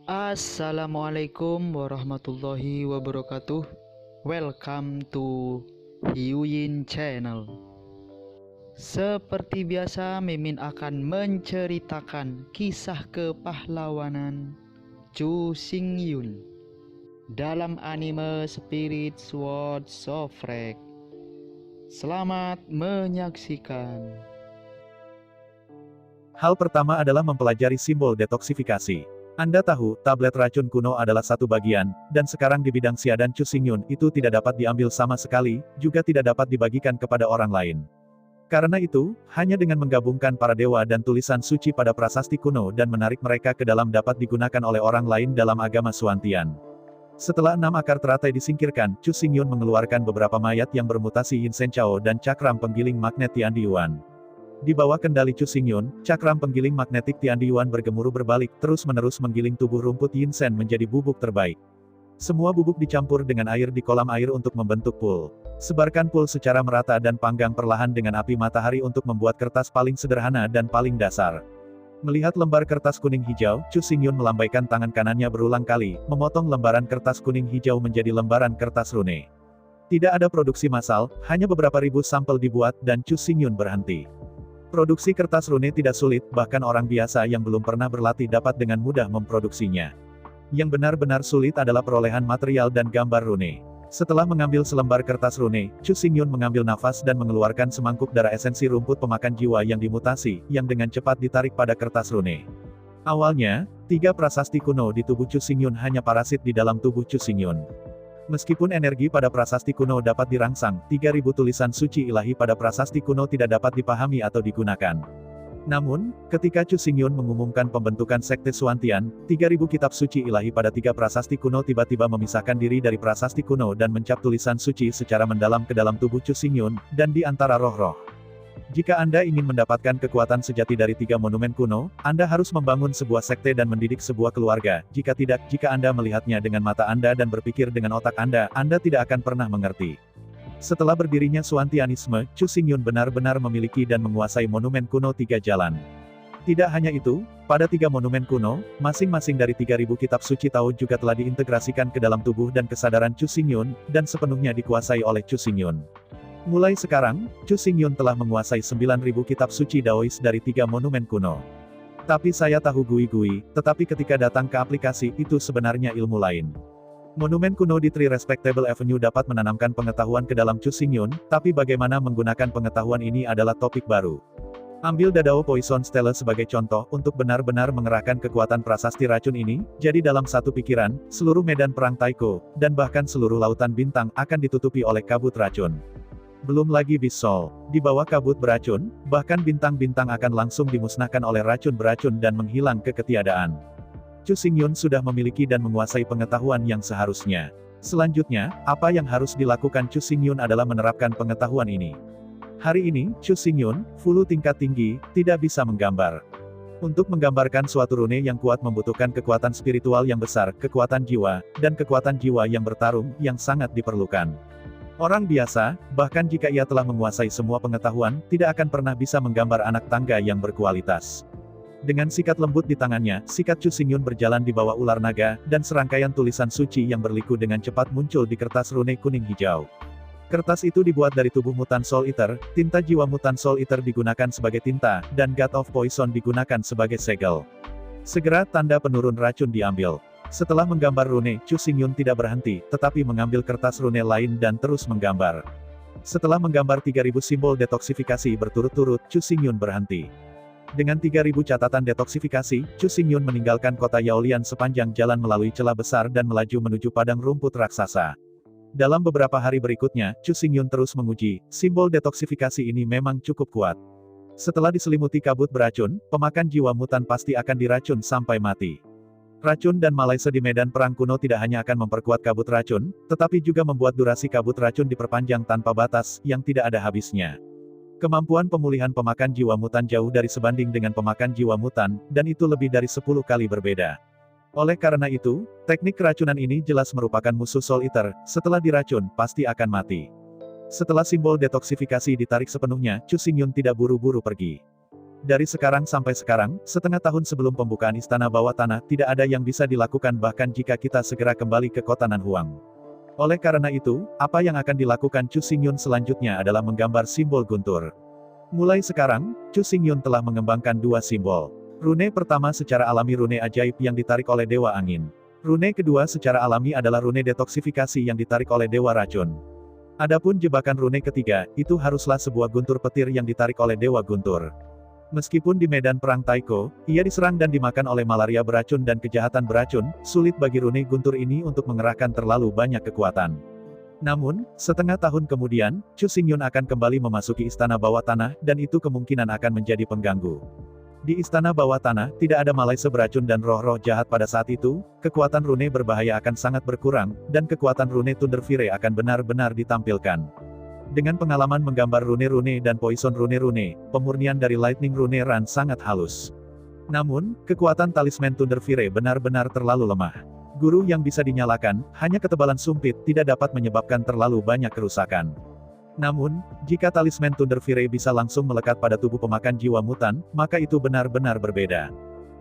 Assalamualaikum warahmatullahi wabarakatuh. Welcome to Hyuyin Channel. Seperti biasa, Mimin akan menceritakan kisah kepahlawanan Chu Xingyun dalam anime Spirit Sword Sofrek. Selamat menyaksikan. Hal pertama adalah mempelajari simbol detoksifikasi. Anda tahu, tablet racun kuno adalah satu bagian, dan sekarang di bidang siadan Chu Xingyun itu tidak dapat diambil sama sekali, juga tidak dapat dibagikan kepada orang lain. Karena itu, hanya dengan menggabungkan para dewa dan tulisan suci pada prasasti kuno dan menarik mereka ke dalam dapat digunakan oleh orang lain dalam agama Suantian. Setelah 6 akar teratai disingkirkan, Chu Xingyun mengeluarkan beberapa mayat yang bermutasi Yin Shen Chao dan cakram penggiling magnet Tianyuan. Di bawah kendali Chu Xingyun, cakram penggiling magnetik Tianyuan bergemuruh berbalik, terus-menerus menggiling tubuh rumput Yin Shen menjadi bubuk terbaik. Semua bubuk dicampur dengan air di kolam air untuk membentuk pool. Sebarkan pool secara merata dan panggang perlahan dengan api matahari untuk membuat kertas paling sederhana dan paling dasar. Melihat lembar kertas kuning hijau, Chu Xingyun melambaikan tangan kanannya berulang kali, memotong lembaran kertas kuning hijau menjadi lembaran kertas rune. Tidak ada produksi massal, hanya beberapa ribu sampel dibuat, dan Chu Xingyun berhenti. Produksi kertas rune tidak sulit, bahkan orang biasa yang belum pernah berlatih dapat dengan mudah memproduksinya. Yang benar-benar sulit adalah perolehan material dan gambar rune. Setelah mengambil selembar kertas rune, Chu Xingyun mengambil nafas dan mengeluarkan semangkuk darah esensi rumput pemakan jiwa yang dimutasi, yang dengan cepat ditarik pada kertas rune. Awalnya, 3 prasasti kuno di tubuh Chu Xingyun hanya parasit di dalam tubuh Chu Xingyun. Meskipun energi pada prasasti kuno dapat dirangsang, 3.000 tulisan suci ilahi pada prasasti kuno tidak dapat dipahami atau digunakan. Namun, ketika Chu Xingyun mengumumkan pembentukan Sekte Suantian, 3.000 kitab suci ilahi pada 3 prasasti kuno tiba-tiba memisahkan diri dari prasasti kuno dan mencap tulisan suci secara mendalam ke dalam tubuh Chu Xingyun, dan di antara roh-roh. Jika Anda ingin mendapatkan kekuatan sejati dari 3 monumen kuno, Anda harus membangun sebuah sekte dan mendidik sebuah keluarga. Jika tidak, jika Anda melihatnya dengan mata Anda dan berpikir dengan otak Anda tidak akan pernah mengerti. Setelah berdirinya Suantianisme, Chu Xingyun benar-benar memiliki dan menguasai monumen kuno 3 jalan. Tidak hanya itu, pada 3 monumen kuno, masing-masing dari 3.000 kitab suci Tao juga telah diintegrasikan ke dalam tubuh dan kesadaran Chu Xingyun, dan sepenuhnya dikuasai oleh Chu Xingyun. Mulai sekarang, Chu Xingyun telah menguasai 9.000 kitab suci Daois dari 3 monumen kuno. Tapi saya tahu gui-gui, tetapi ketika datang ke aplikasi, itu sebenarnya ilmu lain. Monumen kuno di Three Respectable Avenue dapat menanamkan pengetahuan ke dalam Chu Xingyun, tapi bagaimana menggunakan pengetahuan ini adalah topik baru. Ambil Dadao Poison Stele sebagai contoh, untuk benar-benar mengerahkan kekuatan prasasti racun ini, jadi dalam satu pikiran, seluruh medan perang Taiko, dan bahkan seluruh lautan bintang, akan ditutupi oleh kabut racun. Belum lagi Bisol, di bawah kabut beracun, bahkan bintang-bintang akan langsung dimusnahkan oleh racun beracun dan menghilang ke ketiadaan. Chu Xingyun sudah memiliki dan menguasai pengetahuan yang seharusnya. Selanjutnya, apa yang harus dilakukan Chu Xingyun adalah menerapkan pengetahuan ini. Hari ini, Chu Xingyun, Fulu tingkat tinggi, tidak bisa menggambar. Untuk menggambarkan suatu rune yang kuat membutuhkan kekuatan spiritual yang besar, kekuatan jiwa, dan kekuatan jiwa yang bertarung, yang sangat diperlukan. Orang biasa, bahkan jika ia telah menguasai semua pengetahuan, tidak akan pernah bisa menggambar anak tangga yang berkualitas. Dengan sikat lembut di tangannya, sikat Chu Xingyun berjalan di bawah ular naga, dan serangkaian tulisan suci yang berliku dengan cepat muncul di kertas rune kuning hijau. Kertas itu dibuat dari tubuh mutan Soul Eater, tinta jiwa mutan Soul Eater digunakan sebagai tinta, dan God of Poison digunakan sebagai segel. Segera tanda penurun racun diambil. Setelah menggambar rune, Chu Xingyun tidak berhenti, tetapi mengambil kertas rune lain dan terus menggambar. Setelah menggambar 3.000 simbol detoksifikasi berturut-turut, Chu Xingyun berhenti. Dengan 3.000 catatan detoksifikasi, Chu Xingyun meninggalkan kota Yaolian sepanjang jalan melalui celah besar dan melaju menuju padang rumput raksasa. Dalam beberapa hari berikutnya, Chu Xingyun terus menguji, simbol detoksifikasi ini memang cukup kuat. Setelah diselimuti kabut beracun, pemakan jiwa mutan pasti akan diracun sampai mati. Racun dan malaise di medan perang kuno tidak hanya akan memperkuat kabut racun, tetapi juga membuat durasi kabut racun diperpanjang tanpa batas, yang tidak ada habisnya. Kemampuan pemulihan pemakan jiwa mutan jauh dari sebanding dengan pemakan jiwa mutan, dan itu lebih dari 10 kali berbeda. Oleh karena itu, teknik keracunan ini jelas merupakan musuh Soul Eater, setelah diracun, pasti akan mati. Setelah simbol detoksifikasi ditarik sepenuhnya, Chu Xingyun tidak buru-buru pergi. Dari sekarang sampai sekarang, setengah tahun sebelum pembukaan istana bawah tanah, tidak ada yang bisa dilakukan bahkan jika kita segera kembali ke kota Nanhuang. Oleh karena itu, apa yang akan dilakukan Chu Xingyun selanjutnya adalah menggambar simbol guntur. Mulai sekarang, Chu Xingyun telah mengembangkan dua simbol. Rune pertama secara alami rune ajaib yang ditarik oleh Dewa Angin. Rune kedua secara alami adalah rune detoksifikasi yang ditarik oleh Dewa Racun. Adapun jebakan rune ketiga, itu haruslah sebuah guntur petir yang ditarik oleh Dewa Guntur. Meskipun di medan perang Taiko, ia diserang dan dimakan oleh malaria beracun dan kejahatan beracun, sulit bagi rune guntur ini untuk mengerahkan terlalu banyak kekuatan. Namun, setengah tahun kemudian, Chu Xingyun akan kembali memasuki istana bawah tanah, dan itu kemungkinan akan menjadi pengganggu. Di istana bawah tanah, tidak ada malaise beracun dan roh-roh jahat pada saat itu, kekuatan rune berbahaya akan sangat berkurang, dan kekuatan rune Thunderfire akan benar-benar ditampilkan. Dengan pengalaman menggambar rune-rune dan poison rune-rune, pemurnian dari Lightning Rune Run sangat halus. Namun, kekuatan talisman Thunderfire benar-benar terlalu lemah. Guru yang bisa dinyalakan, hanya ketebalan sumpit, tidak dapat menyebabkan terlalu banyak kerusakan. Namun, jika talisman Thunderfire bisa langsung melekat pada tubuh pemakan jiwa mutan, maka itu benar-benar berbeda.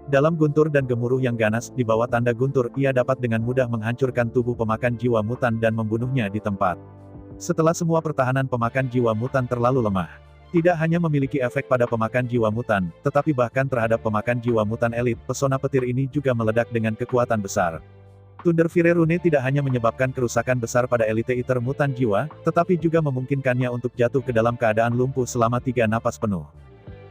Dalam guntur dan gemuruh yang ganas, di bawah tanda guntur, ia dapat dengan mudah menghancurkan tubuh pemakan jiwa mutan dan membunuhnya di tempat. Setelah semua pertahanan pemakan jiwa mutan terlalu lemah, tidak hanya memiliki efek pada pemakan jiwa mutan, tetapi bahkan terhadap pemakan jiwa mutan elit, pesona petir ini juga meledak dengan kekuatan besar. Thunderfire Rune tidak hanya menyebabkan kerusakan besar pada elite iter mutan jiwa, tetapi juga memungkinkannya untuk jatuh ke dalam keadaan lumpuh selama 3 napas penuh.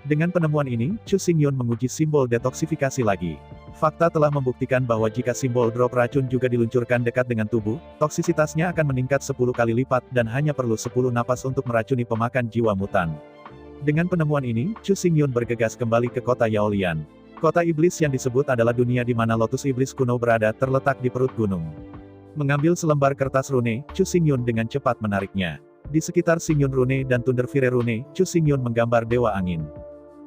Dengan penemuan ini, Chu Xingyun menguji simbol detoksifikasi lagi. Fakta telah membuktikan bahwa jika simbol drop racun juga diluncurkan dekat dengan tubuh, toksisitasnya akan meningkat 10 kali lipat dan hanya perlu 10 napas untuk meracuni pemakan jiwa mutan. Dengan penemuan ini, Chu Xingyun bergegas kembali ke kota Yaolian. Kota iblis yang disebut adalah dunia di mana lotus iblis kuno berada, terletak di perut gunung. Mengambil selembar kertas rune, Chu Xingyun dengan cepat menariknya. Di sekitar Xingyun Rune dan Thunderfire Rune, Chu Xingyun menggambar Dewa Angin.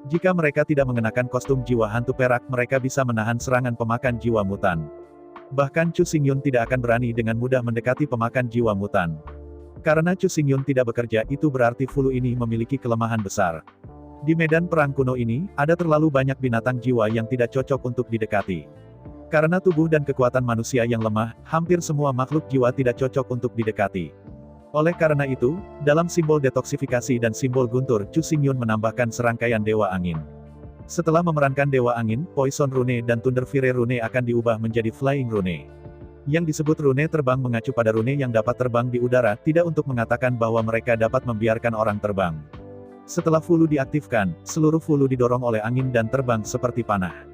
Jika mereka tidak mengenakan kostum jiwa hantu perak, mereka bisa menahan serangan pemakan jiwa mutan. Bahkan Chu Xingyun tidak akan berani dengan mudah mendekati pemakan jiwa mutan. Karena Chu Xingyun tidak bekerja, itu berarti Fulu ini memiliki kelemahan besar. Di medan perang kuno ini, ada terlalu banyak binatang jiwa yang tidak cocok untuk didekati. Karena tubuh dan kekuatan manusia yang lemah, hampir semua makhluk jiwa tidak cocok untuk didekati. Oleh karena itu, dalam simbol detoksifikasi dan simbol guntur, Chu Xingyun menambahkan serangkaian Dewa Angin. Setelah memerankan Dewa Angin, Poison Rune dan Thunderfire Rune akan diubah menjadi Flying Rune. Yang disebut rune terbang mengacu pada rune yang dapat terbang di udara, tidak untuk mengatakan bahwa mereka dapat membiarkan orang terbang. Setelah Fulu diaktifkan, seluruh Fulu didorong oleh angin dan terbang seperti panah.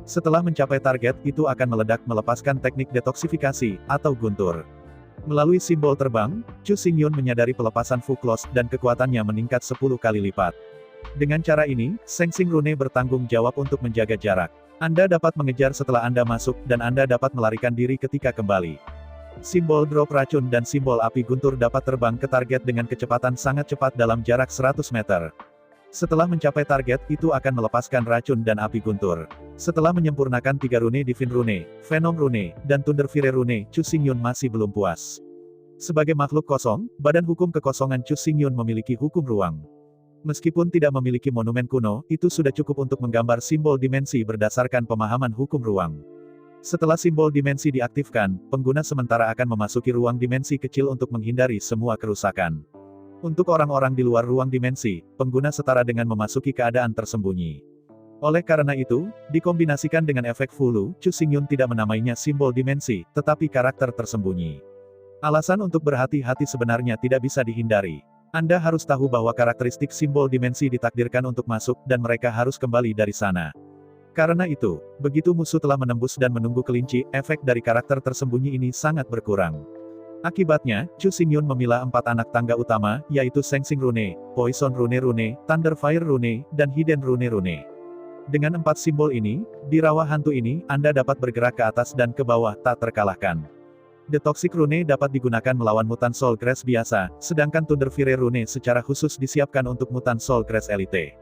Setelah mencapai target, itu akan meledak melepaskan teknik detoksifikasi, atau guntur. Melalui simbol terbang, Chu Xingyun menyadari pelepasan Fu Close, dan kekuatannya meningkat 10 kali lipat. Dengan cara ini, Sengsing Rune bertanggung jawab untuk menjaga jarak. Anda dapat mengejar setelah Anda masuk, dan Anda dapat melarikan diri ketika kembali. Simbol drop racun dan simbol api guntur dapat terbang ke target dengan kecepatan sangat cepat dalam jarak 100 meter. Setelah mencapai target, itu akan melepaskan racun dan api guntur. Setelah menyempurnakan 3 rune Divine Rune, Venom Rune, dan Thunderfire Rune, Chu Xingyun masih belum puas. Sebagai makhluk kosong, badan hukum kekosongan Chu Xingyun memiliki hukum ruang. Meskipun tidak memiliki monumen kuno, itu sudah cukup untuk menggambar simbol dimensi berdasarkan pemahaman hukum ruang. Setelah simbol dimensi diaktifkan, pengguna sementara akan memasuki ruang dimensi kecil untuk menghindari semua kerusakan. Untuk orang-orang di luar ruang dimensi, pengguna setara dengan memasuki keadaan tersembunyi. Oleh karena itu, dikombinasikan dengan efek Fulu, Chu Xingyun tidak menamainya simbol dimensi, tetapi karakter tersembunyi. Alasan untuk berhati-hati sebenarnya tidak bisa dihindari. Anda harus tahu bahwa karakteristik simbol dimensi ditakdirkan untuk masuk, dan mereka harus kembali dari sana. Karena itu, begitu musuh telah menembus dan menunggu kelinci, efek dari karakter tersembunyi ini sangat berkurang. Akibatnya, Chu Xingyun memilah 4 anak tangga utama, yaitu Sengsing Rune, Poison Rune, Thunderfire Rune, dan Hidden Rune. Dengan 4 simbol ini, di rawa hantu ini, Anda dapat bergerak ke atas dan ke bawah tak terkalahkan. The Toxic Rune dapat digunakan melawan mutan Soul Crash biasa, sedangkan Thunderfire Rune secara khusus disiapkan untuk mutan Soul Crash Elite.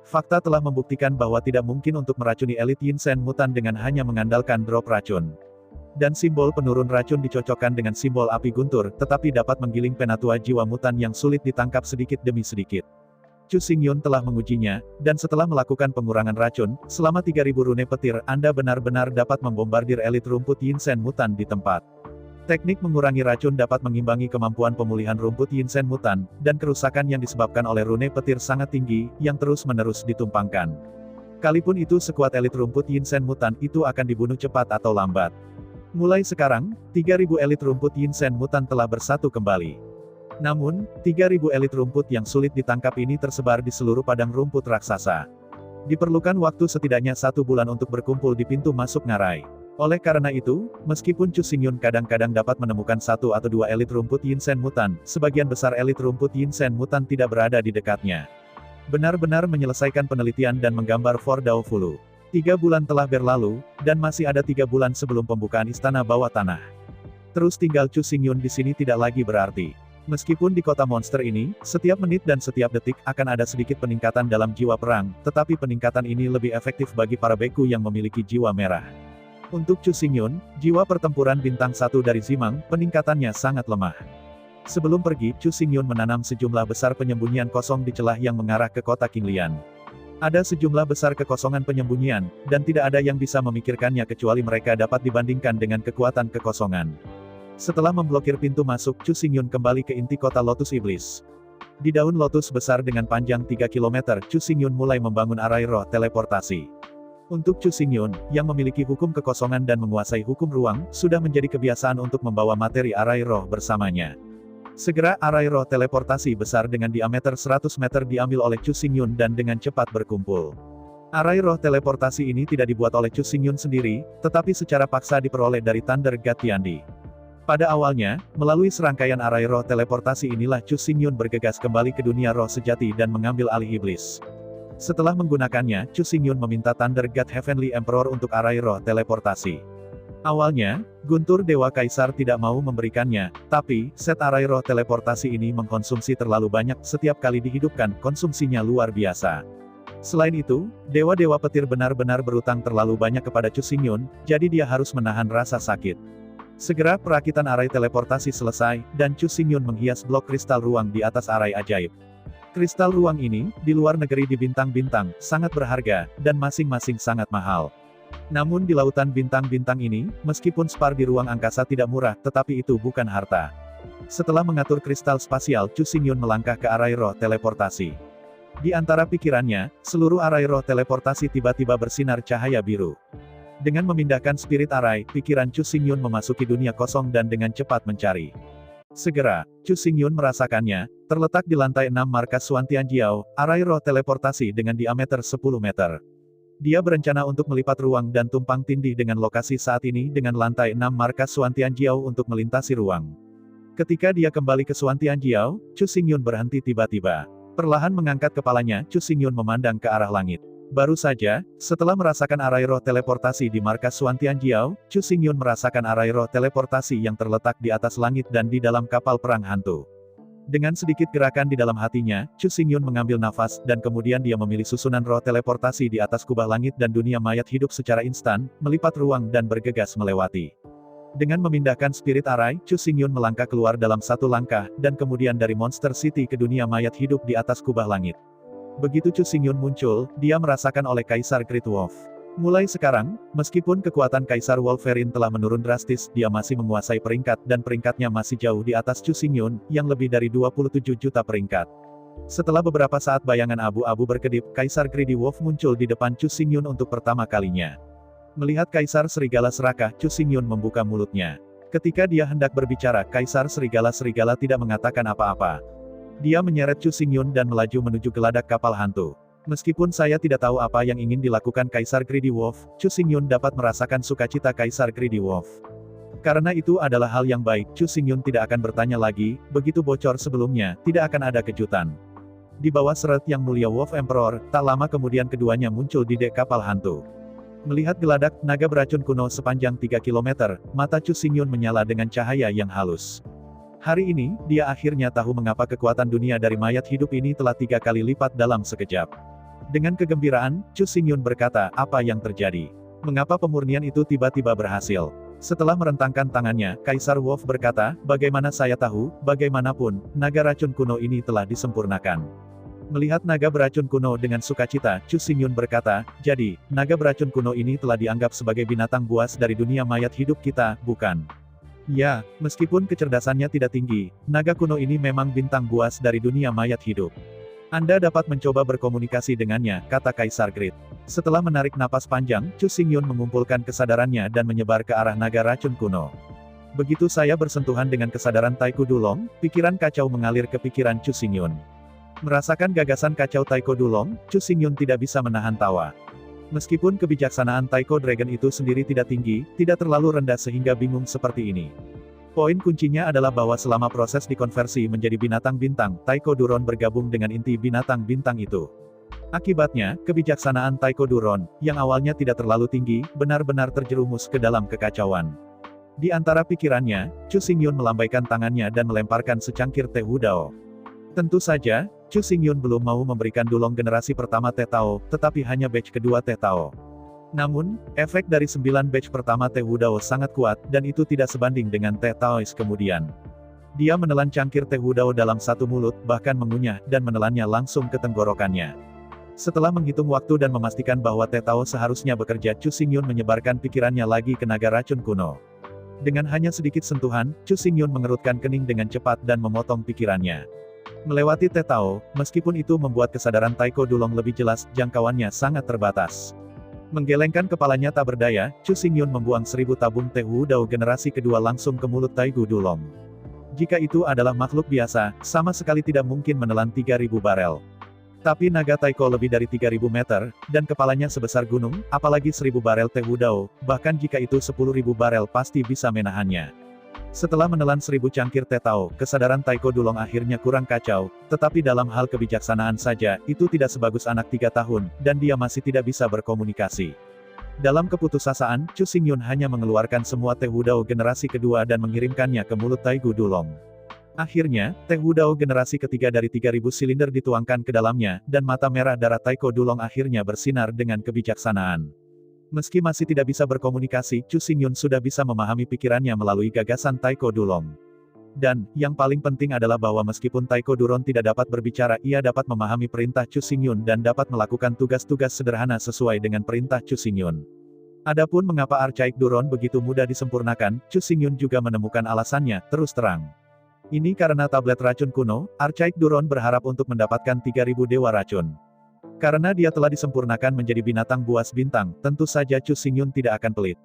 Fakta telah membuktikan bahwa tidak mungkin untuk meracuni elit Yinsen mutan dengan hanya mengandalkan drop racun. Dan simbol penurun racun dicocokkan dengan simbol api guntur, tetapi dapat menggiling penatua jiwa mutan yang sulit ditangkap sedikit demi sedikit. Chu Xingyun telah mengujinya, dan setelah melakukan pengurangan racun, selama 3000 rune petir, Anda benar-benar dapat membombardir elit rumput Yinsen Mutan di tempat. Teknik mengurangi racun dapat mengimbangi kemampuan pemulihan rumput Yinsen Mutan, dan kerusakan yang disebabkan oleh rune petir sangat tinggi, yang terus-menerus ditumpangkan. Kalipun itu sekuat elit rumput Yinsen Mutan itu akan dibunuh cepat atau lambat. Mulai sekarang, 3000 elit rumput Yinsen Mutan telah bersatu kembali. Namun, 3000 elit rumput yang sulit ditangkap ini tersebar di seluruh padang rumput raksasa. Diperlukan waktu setidaknya 1 bulan untuk berkumpul di pintu masuk ngarai. Oleh karena itu, meskipun Chu Xingyun kadang-kadang dapat menemukan 1 atau 2 elit rumput Yinsen Mutan, sebagian besar elit rumput Yinsen Mutan tidak berada di dekatnya. Benar-benar menyelesaikan penelitian dan menggambar For Dao Fulu. 3 bulan telah berlalu, dan masih ada 3 bulan sebelum pembukaan istana bawah tanah. Terus tinggal Chu Xingyun di sini tidak lagi berarti. Meskipun di kota monster ini, setiap menit dan setiap detik akan ada sedikit peningkatan dalam jiwa perang, tetapi peningkatan ini lebih efektif bagi para beku yang memiliki jiwa merah. Untuk Chu Xingyun, jiwa pertempuran bintang 1 dari Zimang, peningkatannya sangat lemah. Sebelum pergi, Chu Xingyun menanam sejumlah besar penyembunyian kosong di celah yang mengarah ke kota Qinglian. Ada sejumlah besar kekosongan penyembunyian, dan tidak ada yang bisa memikirkannya kecuali mereka dapat dibandingkan dengan kekuatan kekosongan. Setelah memblokir pintu masuk, Chu Xingyun kembali ke inti kota Lotus Iblis. Di daun lotus besar dengan panjang 3 km, Chu Xingyun mulai membangun arai roh teleportasi. Untuk Chu Xingyun, yang memiliki hukum kekosongan dan menguasai hukum ruang, sudah menjadi kebiasaan untuk membawa materi arai roh bersamanya. Segera arai roh teleportasi besar dengan diameter 100 meter diambil oleh Chu Xingyun dan dengan cepat berkumpul. Arai roh teleportasi ini tidak dibuat oleh Chu Xingyun sendiri, tetapi secara paksa diperoleh dari Thunder God Tiandi. Pada awalnya, melalui serangkaian arai roh teleportasi inilah Chu Xingyun bergegas kembali ke dunia roh sejati dan mengambil alih iblis. Setelah menggunakannya, Chu Xingyun meminta Thunder God Heavenly Emperor untuk arai roh teleportasi. Awalnya, Guntur Dewa Kaisar tidak mau memberikannya, tapi, set arai roh teleportasi ini mengkonsumsi terlalu banyak, setiap kali dihidupkan, konsumsinya luar biasa. Selain itu, dewa-dewa petir benar-benar berutang terlalu banyak kepada Chu Xingyun, jadi dia harus menahan rasa sakit. Segera perakitan arai teleportasi selesai, dan Chu Xingyun menghias blok kristal ruang di atas arai ajaib. Kristal ruang ini, di luar negeri di bintang-bintang, sangat berharga, dan masing-masing sangat mahal. Namun di lautan bintang-bintang ini, meskipun spar di ruang angkasa tidak murah, tetapi itu bukan harta. Setelah mengatur kristal spasial, Chu Xingyun melangkah ke arai roh teleportasi. Di antara pikirannya, seluruh arai roh teleportasi tiba-tiba bersinar cahaya biru. Dengan memindahkan spirit arai, pikiran Chu Xingyun memasuki dunia kosong dan dengan cepat mencari. Segera, Chu Xingyun merasakannya, terletak di lantai 6 markas Xuan Tianjiao, arai roh teleportasi dengan diameter 10 meter. Dia berencana untuk melipat ruang dan tumpang tindih dengan lokasi saat ini dengan lantai 6 markas Xuan Tianjiao untuk melintasi ruang. Ketika dia kembali ke Xuan Tianjiao, Chu Xingyun berhenti tiba-tiba. Perlahan mengangkat kepalanya, Chu Xingyun memandang ke arah langit. Baru saja, setelah merasakan arai roh teleportasi di markas Xuan Tianjiao, Chu Xingyun merasakan arai roh teleportasi yang terletak di atas langit dan di dalam kapal perang hantu. Dengan sedikit gerakan di dalam hatinya, Chu Xingyun mengambil nafas, dan kemudian dia memilih susunan roh teleportasi di atas kubah langit dan dunia mayat hidup secara instan, melipat ruang dan bergegas melewati. Dengan memindahkan spirit arai, Chu Xingyun melangkah keluar dalam satu langkah, dan kemudian dari Monster City ke dunia mayat hidup di atas kubah langit. Begitu Chu Xingyun muncul, dia merasakan oleh Kaisar Great Wolf. Mulai sekarang, meskipun kekuatan Kaisar Wolverine telah menurun drastis, dia masih menguasai peringkat dan peringkatnya masih jauh di atas Chu Xingyun, yang lebih dari 27 juta peringkat. Setelah beberapa saat bayangan abu-abu berkedip, Kaisar Greedy Wolf muncul di depan Chu Xingyun untuk pertama kalinya. Melihat Kaisar Serigala serakah, Chu Xingyun membuka mulutnya. Ketika dia hendak berbicara, Kaisar Serigala tidak mengatakan apa-apa. Dia menyeret Chu Xingyun dan melaju menuju geladak kapal hantu. Meskipun saya tidak tahu apa yang ingin dilakukan Kaisar Greedy Wolf, Chu Xingyun dapat merasakan sukacita Kaisar Greedy Wolf. Karena itu adalah hal yang baik, Chu Xingyun tidak akan bertanya lagi, begitu bocor sebelumnya, tidak akan ada kejutan. Di bawah seret Yang Mulia Wolf Emperor, tak lama kemudian keduanya muncul di dek kapal hantu. Melihat geladak naga beracun kuno sepanjang 3 km, mata Chu Xingyun menyala dengan cahaya yang halus. Hari ini, dia akhirnya tahu mengapa kekuatan dunia dari mayat hidup ini telah 3 kali lipat dalam sekejap. Dengan kegembiraan, Chu Xingyun berkata, apa yang terjadi? Mengapa pemurnian itu tiba-tiba berhasil? Setelah merentangkan tangannya, Kaisar Wolf berkata, bagaimana saya tahu, bagaimanapun, naga racun kuno ini telah disempurnakan. Melihat naga beracun kuno dengan sukacita, Chu Xingyun berkata, jadi, naga beracun kuno ini telah dianggap sebagai binatang buas dari dunia mayat hidup kita, bukan? Ya, meskipun kecerdasannya tidak tinggi, naga kuno ini memang bintang buas dari dunia mayat hidup. Anda dapat mencoba berkomunikasi dengannya, kata Kaisar Grid. Setelah menarik napas panjang, Chu Xingyun mengumpulkan kesadarannya dan menyebar ke arah naga racun kuno. Begitu saya bersentuhan dengan kesadaran Taiko Dulong, pikiran kacau mengalir ke pikiran Chu Xingyun. Merasakan gagasan kacau Taiko Dulong, Chu Xingyun tidak bisa menahan tawa. Meskipun kebijaksanaan Taiko Dragon itu sendiri tidak tinggi, tidak terlalu rendah sehingga bingung seperti ini. Poin kuncinya adalah bahwa selama proses dikonversi menjadi binatang bintang, Taiko Duron bergabung dengan inti binatang bintang itu. Akibatnya, kebijaksanaan Taiko Duron, yang awalnya tidak terlalu tinggi, benar-benar terjerumus ke dalam kekacauan. Di antara pikirannya, Chu Xingyun melambaikan tangannya dan melemparkan secangkir teh Wudao. Tentu saja, Chu Xingyun belum mau memberikan Dulong generasi pertama Teh Tao, tetapi hanya batch kedua Teh Tao. Namun, efek dari 9 batch pertama Teh Wudao sangat kuat, dan itu tidak sebanding dengan Teh Taois kemudian. Dia menelan cangkir Teh Wudao dalam satu mulut, bahkan mengunyah, dan menelannya langsung ke tenggorokannya. Setelah menghitung waktu dan memastikan bahwa Teh Tao seharusnya bekerja, Chu Xingyun menyebarkan pikirannya lagi ke naga racun kuno. Dengan hanya sedikit sentuhan, Chu Xingyun mengerutkan kening dengan cepat dan memotong pikirannya. Melewati Teh Tao, meskipun itu membuat kesadaran Taiko Dulong lebih jelas, jangkauannya sangat terbatas. Menggelengkan kepalanya tak berdaya, Chu Xingyun membuang 1000 tabung Teh Wudao generasi kedua langsung ke mulut Taiko Dulong. Jika itu adalah makhluk biasa, sama sekali tidak mungkin menelan 3000 barel. Tapi naga Taiko lebih dari 3000 meter, dan kepalanya sebesar gunung, apalagi 1000 barel Teh Wudao, bahkan jika itu 10.000 barel pasti bisa menahannya. Setelah menelan 1000 cangkir Teh Tao, kesadaran Taiko Dulong akhirnya kurang kacau, tetapi dalam hal kebijaksanaan saja, itu tidak sebagus anak 3 tahun, dan dia masih tidak bisa berkomunikasi. Dalam keputusasaan, Chu Xingyun hanya mengeluarkan semua Teh Wudao generasi kedua dan mengirimkannya ke mulut Taiko Dulong. Akhirnya, Teh Wudao generasi ketiga dari 3000 silinder dituangkan ke dalamnya, dan mata merah darah Taiko Dulong akhirnya bersinar dengan kebijaksanaan. Meski masih tidak bisa berkomunikasi, Chu Xingyun sudah bisa memahami pikirannya melalui gagasan Taiko Dulong. Dan, yang paling penting adalah bahwa meskipun Taiko Duron tidak dapat berbicara, ia dapat memahami perintah Chu Xingyun dan dapat melakukan tugas-tugas sederhana sesuai dengan perintah Chu Xingyun. Adapun mengapa Archaic Duron begitu mudah disempurnakan, Chu Xingyun juga menemukan alasannya, terus terang. Ini karena tablet racun kuno, Archaic Duron berharap untuk mendapatkan 3000 dewa racun. Karena dia telah disempurnakan menjadi binatang buas bintang, tentu saja Chu Xingyun tidak akan pelit.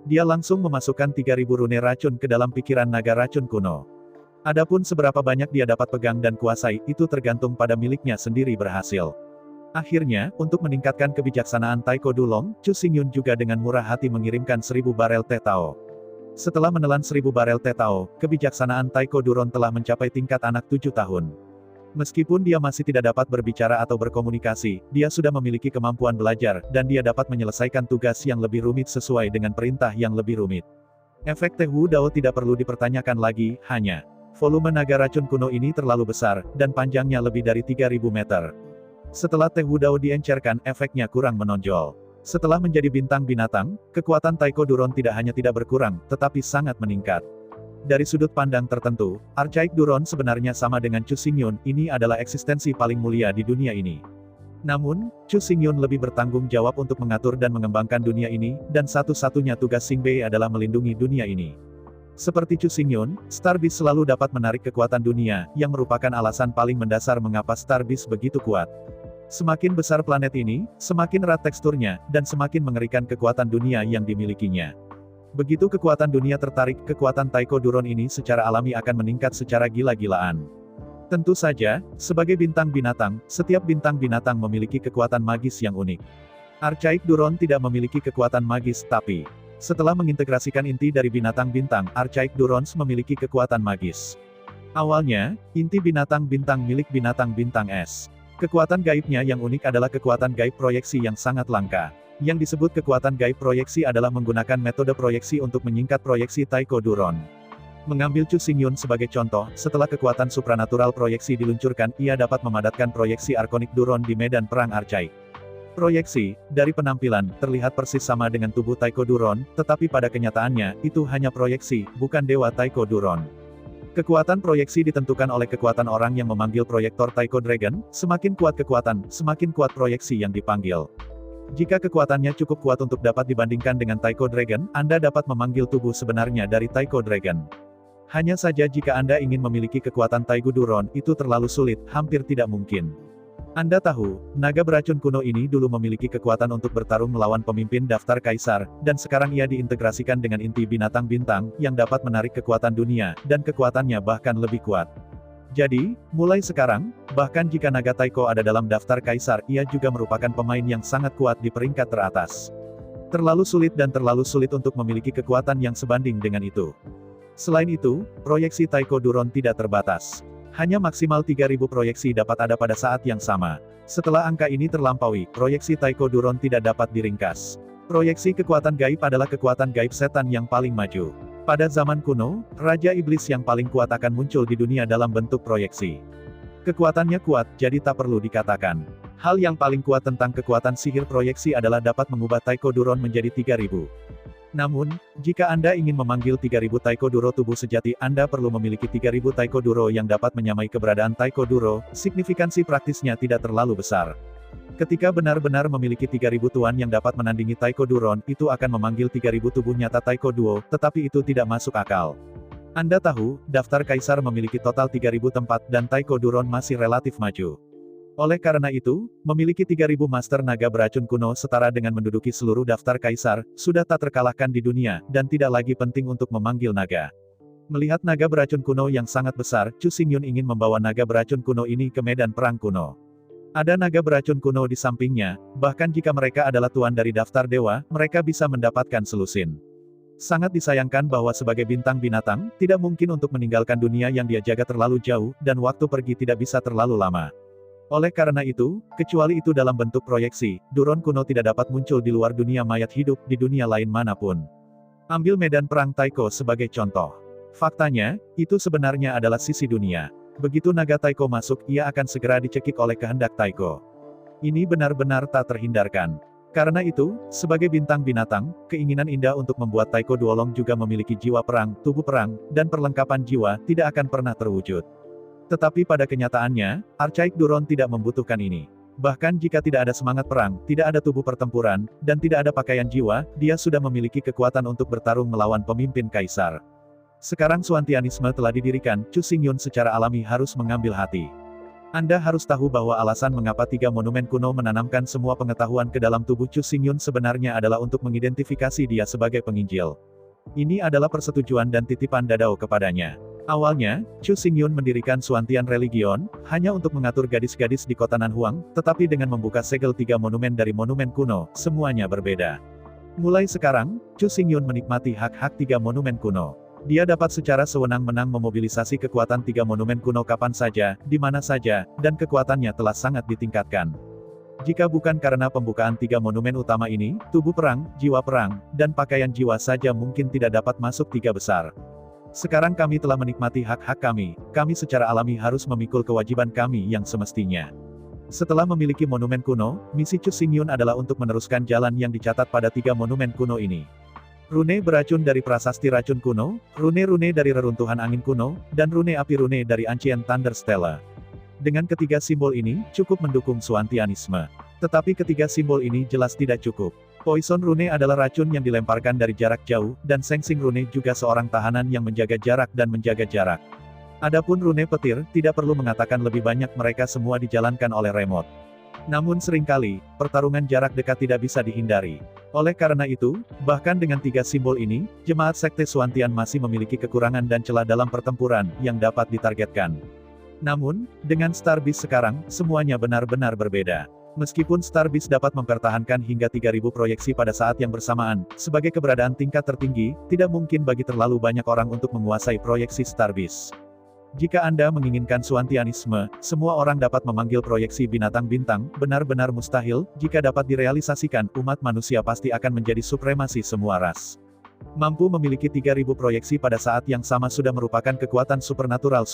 Dia langsung memasukkan 3000 rune racun ke dalam pikiran naga racun kuno. Adapun seberapa banyak dia dapat pegang dan kuasai, itu tergantung pada miliknya sendiri berhasil. Akhirnya, untuk meningkatkan kebijaksanaan Taiko Dulong, Chu Xingyun juga dengan murah hati mengirimkan 1000 barel Teh Tao. Setelah menelan 1000 barel Teh Tao, kebijaksanaan Taiko Duron telah mencapai tingkat anak 7 tahun. Meskipun dia masih tidak dapat berbicara atau berkomunikasi, dia sudah memiliki kemampuan belajar, dan dia dapat menyelesaikan tugas yang lebih rumit sesuai dengan perintah yang lebih rumit. Efek Teh Wudao tidak perlu dipertanyakan lagi, hanya volume naga racun kuno ini terlalu besar, dan panjangnya lebih dari 3000 meter. Setelah Teh Wudao diencerkan, efeknya kurang menonjol. Setelah menjadi bintang binatang, kekuatan Taiko Duron tidak hanya tidak berkurang, tetapi sangat meningkat. Dari sudut pandang tertentu, Archaic Duron sebenarnya sama dengan Chu Xingyun, ini adalah eksistensi paling mulia di dunia ini. Namun, Chu Xingyun lebih bertanggung jawab untuk mengatur dan mengembangkan dunia ini, dan satu-satunya tugas Xingbei adalah melindungi dunia ini. Seperti Chu Xingyun, Star Beast selalu dapat menarik kekuatan dunia, yang merupakan alasan paling mendasar mengapa Star Beast begitu kuat. Semakin besar planet ini, semakin erat teksturnya, dan semakin mengerikan kekuatan dunia yang dimilikinya. Begitu kekuatan dunia tertarik, kekuatan Taiko Duron ini secara alami akan meningkat secara gila-gilaan. Tentu saja, sebagai bintang binatang, setiap bintang binatang memiliki kekuatan magis yang unik. Archaic Duron tidak memiliki kekuatan magis, tapi setelah mengintegrasikan inti dari binatang bintang, Archaic Durons memiliki kekuatan magis. Awalnya, inti binatang bintang milik binatang bintang es. Kekuatan gaibnya yang unik adalah kekuatan gaib proyeksi yang sangat langka. Yang disebut kekuatan gaib proyeksi adalah menggunakan metode proyeksi untuk menyingkat proyeksi Taiko Duron. Mengambil Chu Xingyun sebagai contoh, setelah kekuatan supranatural proyeksi diluncurkan, ia dapat memadatkan proyeksi Arkonik Duron di medan perang Archaic. Proyeksi, dari penampilan, terlihat persis sama dengan tubuh Taiko Duron, tetapi pada kenyataannya, itu hanya proyeksi, bukan dewa Taiko Duron. Kekuatan proyeksi ditentukan oleh kekuatan orang yang memanggil proyektor Taiko Dragon, semakin kuat kekuatan, semakin kuat proyeksi yang dipanggil. Jika kekuatannya cukup kuat untuk dapat dibandingkan dengan Taiko Dragon, Anda dapat memanggil tubuh sebenarnya dari Taiko Dragon. Hanya saja jika Anda ingin memiliki kekuatan Taigu Duron, itu terlalu sulit, hampir tidak mungkin. Anda tahu, naga beracun kuno ini dulu memiliki kekuatan untuk bertarung melawan pemimpin daftar kaisar, dan sekarang ia diintegrasikan dengan inti binatang bintang, yang dapat menarik kekuatan dunia, dan kekuatannya bahkan lebih kuat. Jadi, mulai sekarang, bahkan jika naga Taiko ada dalam daftar kaisar, ia juga merupakan pemain yang sangat kuat di peringkat teratas. Terlalu sulit dan terlalu sulit untuk memiliki kekuatan yang sebanding dengan itu. Selain itu, proyeksi Taiko Duron tidak terbatas. Hanya maksimal 3000 proyeksi dapat ada pada saat yang sama. Setelah angka ini terlampaui, proyeksi Taiko Duron tidak dapat diringkas. Proyeksi kekuatan gaib adalah kekuatan gaib setan yang paling maju. Pada zaman kuno, Raja Iblis yang paling kuat akan muncul di dunia dalam bentuk proyeksi. Kekuatannya kuat, jadi tak perlu dikatakan. Hal yang paling kuat tentang kekuatan sihir proyeksi adalah dapat mengubah Taiko Duron menjadi 3000. Namun, jika Anda ingin memanggil 3000 Taiko Duro tubuh sejati, Anda perlu memiliki 3000 Taiko Duro yang dapat menyamai keberadaan Taiko Duro, signifikansi praktisnya tidak terlalu besar. Ketika benar-benar memiliki 3000 tuan yang dapat menandingi Taiko Duron, itu akan memanggil 3000 tubuh nyata Taiko Duo, tetapi itu tidak masuk akal. Anda tahu, daftar kaisar memiliki total 3000 tempat dan Taiko Duron masih relatif maju. Oleh karena itu, memiliki 3000 master naga beracun kuno setara dengan menduduki seluruh daftar kaisar, sudah tak terkalahkan di dunia, dan tidak lagi penting untuk memanggil naga. Melihat naga beracun kuno yang sangat besar, Chu Xingyun ingin membawa naga beracun kuno ini ke medan perang kuno. Ada naga beracun kuno di sampingnya, bahkan jika mereka adalah tuan dari daftar dewa, mereka bisa mendapatkan selusin. Sangat disayangkan bahwa sebagai bintang binatang, tidak mungkin untuk meninggalkan dunia yang dia jaga terlalu jauh, dan waktu pergi tidak bisa terlalu lama. Oleh karena itu, kecuali itu dalam bentuk proyeksi, Duron kuno tidak dapat muncul di luar dunia mayat hidup di dunia lain manapun. Ambil medan perang Taiko sebagai contoh. Faktanya, itu sebenarnya adalah sisi dunia. Begitu naga Taiko masuk, ia akan segera dicekik oleh kehendak Taiko. Ini benar-benar tak terhindarkan. Karena itu, sebagai bintang binatang, keinginan indah untuk membuat Taiko Duolong juga memiliki jiwa perang, tubuh perang, dan perlengkapan jiwa, tidak akan pernah terwujud. Tetapi pada kenyataannya, Archaik Duron tidak membutuhkan ini. Bahkan jika tidak ada semangat perang, tidak ada tubuh pertempuran, dan tidak ada pakaian jiwa, dia sudah memiliki kekuatan untuk bertarung melawan pemimpin kaisar. Sekarang Suantianisme telah didirikan, Chu Xingyun secara alami harus mengambil hati. Anda harus tahu bahwa alasan mengapa 3 monumen kuno menanamkan semua pengetahuan ke dalam tubuh Chu Xingyun sebenarnya adalah untuk mengidentifikasi dia sebagai penginjil. Ini adalah persetujuan dan titipan Dadao kepadanya. Awalnya, Chu Xingyun mendirikan Suantian Religion, hanya untuk mengatur gadis-gadis di kota Nanhuang, tetapi dengan membuka segel 3 monumen dari monumen kuno, semuanya berbeda. Mulai sekarang, Chu Xingyun menikmati hak-hak 3 monumen kuno. Dia dapat secara sewenang-wenang memobilisasi kekuatan 3 monumen kuno kapan saja, di mana saja, dan kekuatannya telah sangat ditingkatkan. Jika bukan karena pembukaan 3 monumen utama ini, tubuh perang, jiwa perang, dan pakaian jiwa saja mungkin tidak dapat masuk 3 besar. Sekarang kami telah menikmati hak-hak kami secara alami harus memikul kewajiban kami yang semestinya. Setelah memiliki monumen kuno, misi Chu Xingyun adalah untuk meneruskan jalan yang dicatat pada 3 monumen kuno ini. Rune beracun dari prasasti racun kuno, rune-rune dari reruntuhan angin kuno, dan rune api rune dari Ancient Thunder Stella. Dengan ketiga simbol ini, cukup mendukung Suantianisme. Tetapi ketiga simbol ini jelas tidak cukup. Poison Rune adalah racun yang dilemparkan dari jarak jauh, dan Sengsing Rune juga seorang tahanan yang menjaga jarak dan menjaga jarak. Adapun Rune Petir, tidak perlu mengatakan lebih banyak mereka semua dijalankan oleh remote. Namun seringkali, pertarungan jarak dekat tidak bisa dihindari. Oleh karena itu, bahkan dengan 3 simbol ini, jemaat Sekte Suantian masih memiliki kekurangan dan celah dalam pertempuran, yang dapat ditargetkan. Namun, dengan Star Beast sekarang, semuanya benar-benar berbeda. Meskipun Star Beast dapat mempertahankan hingga 3000 proyeksi pada saat yang bersamaan, sebagai keberadaan tingkat tertinggi, tidak mungkin bagi terlalu banyak orang untuk menguasai proyeksi Star Beast. Jika Anda menginginkan Suantianisme, semua orang dapat memanggil proyeksi binatang bintang, benar-benar mustahil, jika dapat direalisasikan, umat manusia pasti akan menjadi supremasi semua ras. Mampu memiliki 3000 proyeksi pada saat yang sama sudah merupakan kekuatan supernatural.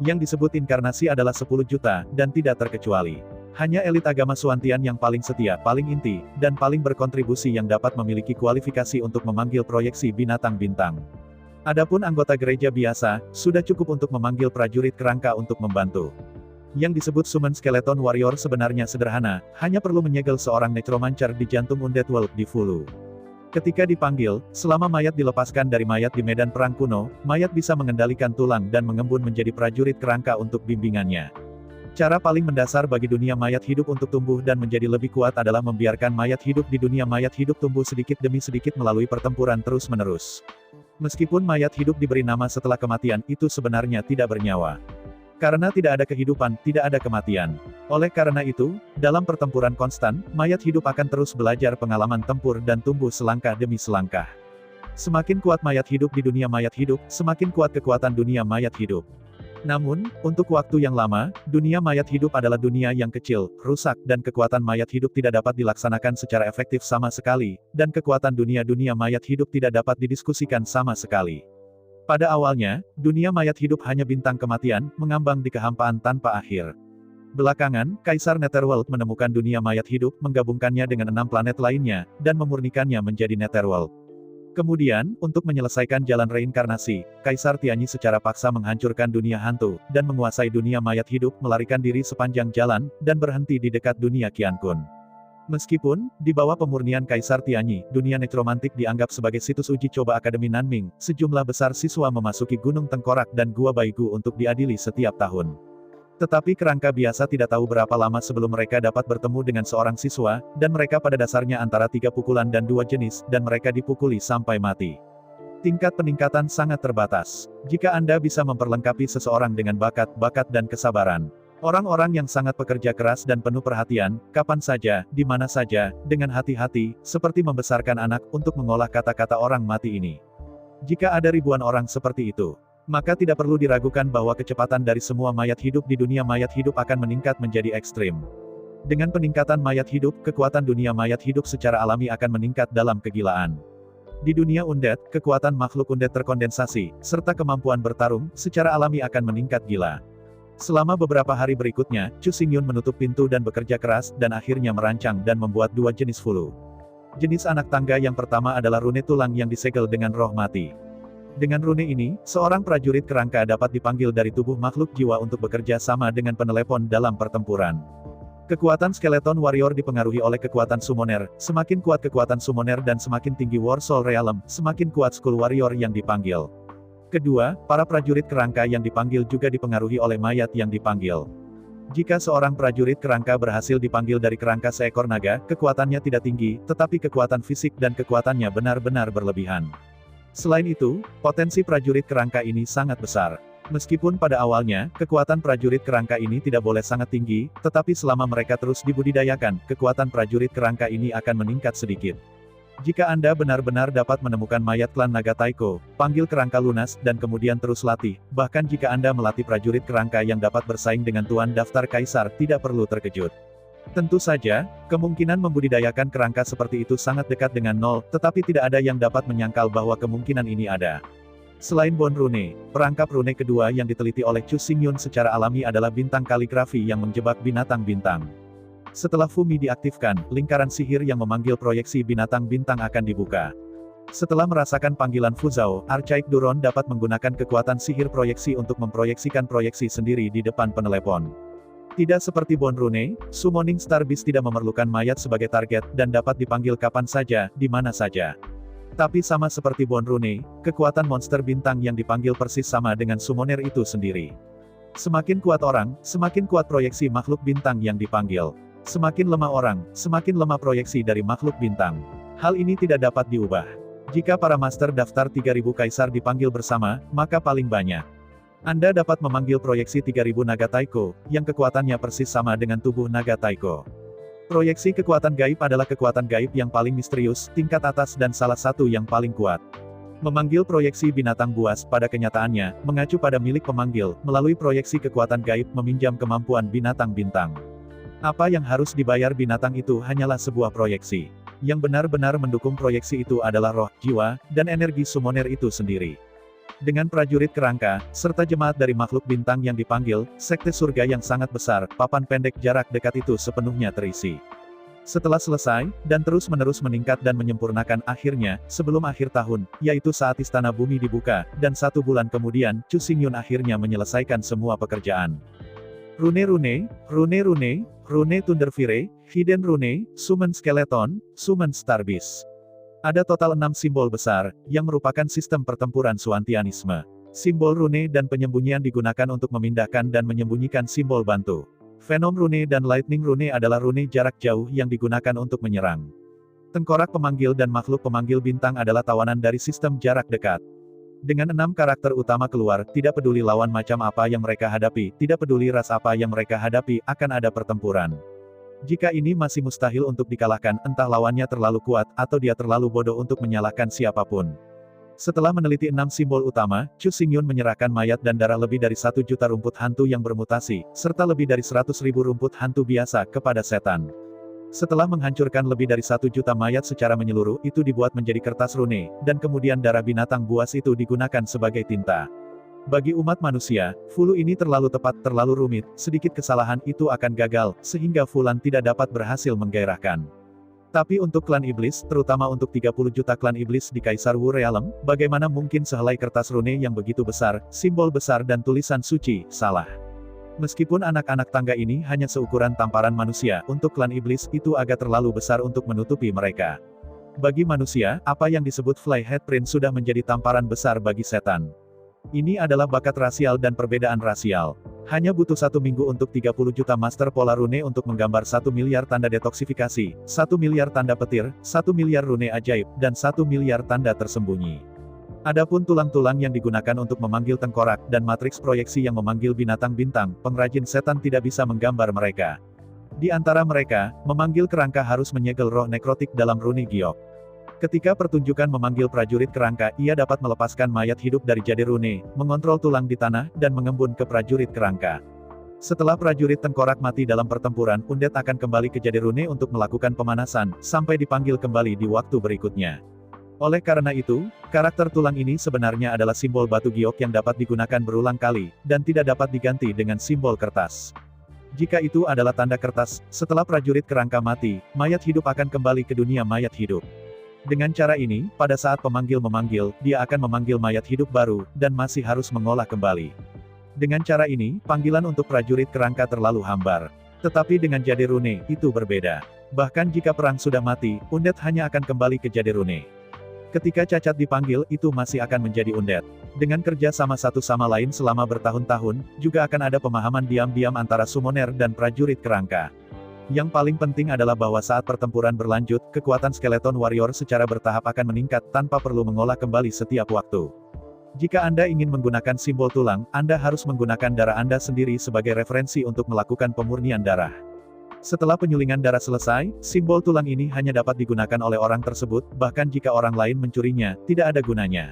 Yang disebut inkarnasi adalah 10 juta, dan tidak terkecuali. Hanya elit agama Suantian yang paling setia, paling inti, dan paling berkontribusi yang dapat memiliki kualifikasi untuk memanggil proyeksi binatang bintang. Adapun anggota gereja biasa, sudah cukup untuk memanggil prajurit kerangka untuk membantu. Yang disebut Summon Skeleton Warrior sebenarnya sederhana, hanya perlu menyegel seorang necromancer di jantung Undead World di Vulu. Ketika dipanggil, selama mayat dilepaskan dari mayat di medan perang kuno, mayat bisa mengendalikan tulang dan mengembun menjadi prajurit kerangka untuk bimbingannya. Cara paling mendasar bagi dunia mayat hidup untuk tumbuh dan menjadi lebih kuat adalah membiarkan mayat hidup di dunia mayat hidup tumbuh sedikit demi sedikit melalui pertempuran terus-menerus. Meskipun mayat hidup diberi nama setelah kematian, itu sebenarnya tidak bernyawa. Karena tidak ada kehidupan, tidak ada kematian. Oleh karena itu, dalam pertempuran konstan, mayat hidup akan terus belajar pengalaman tempur dan tumbuh selangkah demi selangkah. Semakin kuat mayat hidup di dunia mayat hidup, semakin kuat kekuatan dunia mayat hidup. Namun, untuk waktu yang lama, dunia mayat hidup adalah dunia yang kecil, rusak, dan kekuatan mayat hidup tidak dapat dilaksanakan secara efektif sama sekali, dan kekuatan dunia-dunia mayat hidup tidak dapat didiskusikan sama sekali. Pada awalnya, dunia mayat hidup hanya bintang kematian, mengambang di kehampaan tanpa akhir. Belakangan, Kaisar Netherworld menemukan dunia mayat hidup, menggabungkannya dengan 6 planet lainnya, dan memurnikannya menjadi Netherworld. Kemudian, untuk menyelesaikan jalan reinkarnasi, Kaisar Tianyi secara paksa menghancurkan dunia hantu, dan menguasai dunia mayat hidup, melarikan diri sepanjang jalan, dan berhenti di dekat dunia Qiankun. Meskipun, di bawah pemurnian Kaisar Tianyi, dunia nekromantik dianggap sebagai situs uji coba Akademi Nanming, sejumlah besar siswa memasuki Gunung Tengkorak dan Gua Baigu untuk diadili setiap tahun. Tetapi kerangka biasa tidak tahu berapa lama sebelum mereka dapat bertemu dengan seorang siswa, dan mereka pada dasarnya antara 3 pukulan dan 2 jenis, dan mereka dipukuli sampai mati. Tingkat peningkatan sangat terbatas. Jika Anda bisa memperlengkapi seseorang dengan bakat, dan kesabaran. Orang-orang yang sangat pekerja keras dan penuh perhatian, kapan saja, di mana saja, dengan hati-hati, seperti membesarkan anak, untuk mengolah kata-kata orang mati ini. Jika ada ribuan orang seperti itu, maka tidak perlu diragukan bahwa kecepatan dari semua mayat hidup di dunia mayat hidup akan meningkat menjadi ekstrim. Dengan peningkatan mayat hidup, kekuatan dunia mayat hidup secara alami akan meningkat dalam kegilaan. Di dunia undead, kekuatan makhluk undead terkondensasi, serta kemampuan bertarung, secara alami akan meningkat gila. Selama beberapa hari berikutnya, Chu Xingyun menutup pintu dan bekerja keras, dan akhirnya merancang dan membuat 2 jenis Vulu. Jenis anak tangga yang pertama adalah rune tulang yang disegel dengan roh mati. Dengan rune ini, seorang prajurit kerangka dapat dipanggil dari tubuh makhluk jiwa untuk bekerja sama dengan penelepon dalam pertempuran. Kekuatan Skeleton Warrior dipengaruhi oleh kekuatan Summoner, semakin kuat kekuatan Summoner dan semakin tinggi War Soul Realm, semakin kuat Skull Warrior yang dipanggil. Kedua, para prajurit kerangka yang dipanggil juga dipengaruhi oleh mayat yang dipanggil. Jika seorang prajurit kerangka berhasil dipanggil dari kerangka seekor naga, kekuatannya tidak tinggi, tetapi kekuatan fisik dan kekuatannya benar-benar berlebihan. Selain itu, potensi prajurit kerangka ini sangat besar. Meskipun pada awalnya, kekuatan prajurit kerangka ini tidak boleh sangat tinggi, tetapi selama mereka terus dibudidayakan, kekuatan prajurit kerangka ini akan meningkat sedikit. Jika Anda benar-benar dapat menemukan mayat klan naga Taiko, panggil kerangka lunas, dan kemudian terus latih, bahkan jika Anda melatih prajurit kerangka yang dapat bersaing dengan tuan daftar kaisar, tidak perlu terkejut. Tentu saja, kemungkinan membudidayakan kerangka seperti itu sangat dekat dengan nol, tetapi tidak ada yang dapat menyangkal bahwa kemungkinan ini ada. Selain Bone Rune, perangkap rune kedua yang diteliti oleh Chu Xingyun secara alami adalah bintang kaligrafi yang menjebak binatang bintang. Setelah Fumi diaktifkan, lingkaran sihir yang memanggil proyeksi binatang bintang akan dibuka. Setelah merasakan panggilan Fuzhou, Archaic Duron dapat menggunakan kekuatan sihir proyeksi untuk memproyeksikan proyeksi sendiri di depan penelepon. Tidak seperti Bone Rune, Summoning Star Beast tidak memerlukan mayat sebagai target, dan dapat dipanggil kapan saja, di mana saja. Tapi sama seperti Bone Rune, kekuatan monster bintang yang dipanggil persis sama dengan summoner itu sendiri. Semakin kuat orang, semakin kuat proyeksi makhluk bintang yang dipanggil. Semakin lemah orang, semakin lemah proyeksi dari makhluk bintang. Hal ini tidak dapat diubah. Jika para master daftar 3000 kaisar dipanggil bersama, maka paling banyak. Anda dapat memanggil proyeksi 3000 naga Taiko, yang kekuatannya persis sama dengan tubuh naga Taiko. Proyeksi kekuatan gaib adalah kekuatan gaib yang paling misterius, tingkat atas dan salah satu yang paling kuat. Memanggil proyeksi binatang buas, pada kenyataannya, mengacu pada milik pemanggil, melalui proyeksi kekuatan gaib meminjam kemampuan binatang bintang. Apa yang harus dibayar binatang itu hanyalah sebuah proyeksi. Yang benar-benar mendukung proyeksi itu adalah roh, jiwa, dan energi summoner itu sendiri. Dengan prajurit kerangka, serta jemaat dari makhluk bintang yang dipanggil, sekte surga yang sangat besar, papan pendek jarak dekat itu sepenuhnya terisi. Setelah selesai, dan terus-menerus meningkat dan menyempurnakan akhirnya, sebelum akhir tahun, yaitu saat Istana Bumi dibuka, dan 1 bulan kemudian, Chu Xingyun akhirnya menyelesaikan semua pekerjaan. Rune-rune, rune-rune, rune Thunderfire, Hidden Rune, Summon Skeleton, Summon Star Beast. Ada total 6 simbol besar, yang merupakan sistem pertempuran Suantianisme. Simbol rune dan penyembunyian digunakan untuk memindahkan dan menyembunyikan simbol bantu. Venom Rune dan Lightning Rune adalah rune jarak jauh yang digunakan untuk menyerang. Tengkorak pemanggil dan makhluk pemanggil bintang adalah tawanan dari sistem jarak dekat. Dengan 6 karakter utama keluar, tidak peduli lawan macam apa yang mereka hadapi, tidak peduli ras apa yang mereka hadapi, akan ada pertempuran. Jika ini masih mustahil untuk dikalahkan, entah lawannya terlalu kuat, atau dia terlalu bodoh untuk menyalahkan siapapun. Setelah meneliti 6 simbol utama, Chu Xingyun menyerahkan mayat dan darah lebih dari 1 juta rumput hantu yang bermutasi, serta lebih dari 100.000 rumput hantu biasa, kepada setan. Setelah menghancurkan lebih dari 1 juta mayat secara menyeluruh, itu dibuat menjadi kertas rune, dan kemudian darah binatang buas itu digunakan sebagai tinta. Bagi umat manusia, Fulu ini terlalu tepat, terlalu rumit, sedikit kesalahan itu akan gagal, sehingga Fulan tidak dapat berhasil menggairahkan. Tapi untuk klan iblis, terutama untuk 30 juta klan iblis di Kaisar Wu Realm, bagaimana mungkin sehelai kertas rune yang begitu besar, simbol besar dan tulisan suci, salah. Meskipun anak-anak tangga ini hanya seukuran tamparan manusia, untuk klan iblis itu agak terlalu besar untuk menutupi mereka. Bagi manusia, apa yang disebut Flyhead Prince sudah menjadi tamparan besar bagi setan. Ini adalah bakat rasial dan perbedaan rasial. Hanya butuh 1 minggu untuk 30 juta Master Pola Rune untuk menggambar 1 miliar tanda detoksifikasi, 1 miliar tanda petir, 1 miliar rune ajaib, dan 1 miliar tanda tersembunyi. Adapun tulang-tulang yang digunakan untuk memanggil tengkorak, dan matriks proyeksi yang memanggil binatang bintang, pengrajin setan tidak bisa menggambar mereka. Di antara mereka, memanggil kerangka harus menyegel roh nekrotik dalam rune giok. Ketika pertunjukan memanggil prajurit kerangka, ia dapat melepaskan mayat hidup dari jadi rune, mengontrol tulang di tanah, dan mengembun ke prajurit kerangka. Setelah prajurit tengkorak mati dalam pertempuran, undead akan kembali ke jadi rune untuk melakukan pemanasan, sampai dipanggil kembali di waktu berikutnya. Oleh karena itu, karakter tulang ini sebenarnya adalah simbol batu giok yang dapat digunakan berulang kali, dan tidak dapat diganti dengan simbol kertas. Jika itu adalah tanda kertas, setelah prajurit kerangka mati, mayat hidup akan kembali ke dunia mayat hidup. Dengan cara ini, pada saat pemanggil memanggil, dia akan memanggil mayat hidup baru, dan masih harus mengolah kembali. Dengan cara ini, panggilan untuk prajurit kerangka terlalu hambar. Tetapi dengan jadi rune, itu berbeda. Bahkan jika perang sudah mati, undead hanya akan kembali ke jadi rune. Ketika cacat dipanggil, itu masih akan menjadi undead. Dengan kerja sama satu sama lain selama bertahun-tahun, juga akan ada pemahaman diam-diam antara summoner dan prajurit kerangka. Yang paling penting adalah bahwa saat pertempuran berlanjut, kekuatan skeleton warrior secara bertahap akan meningkat tanpa perlu mengolah kembali setiap waktu. Jika Anda ingin menggunakan simbol tulang, Anda harus menggunakan darah Anda sendiri sebagai referensi untuk melakukan pemurnian darah. Setelah penyulingan darah selesai, simbol tulang ini hanya dapat digunakan oleh orang tersebut, bahkan jika orang lain mencurinya, tidak ada gunanya.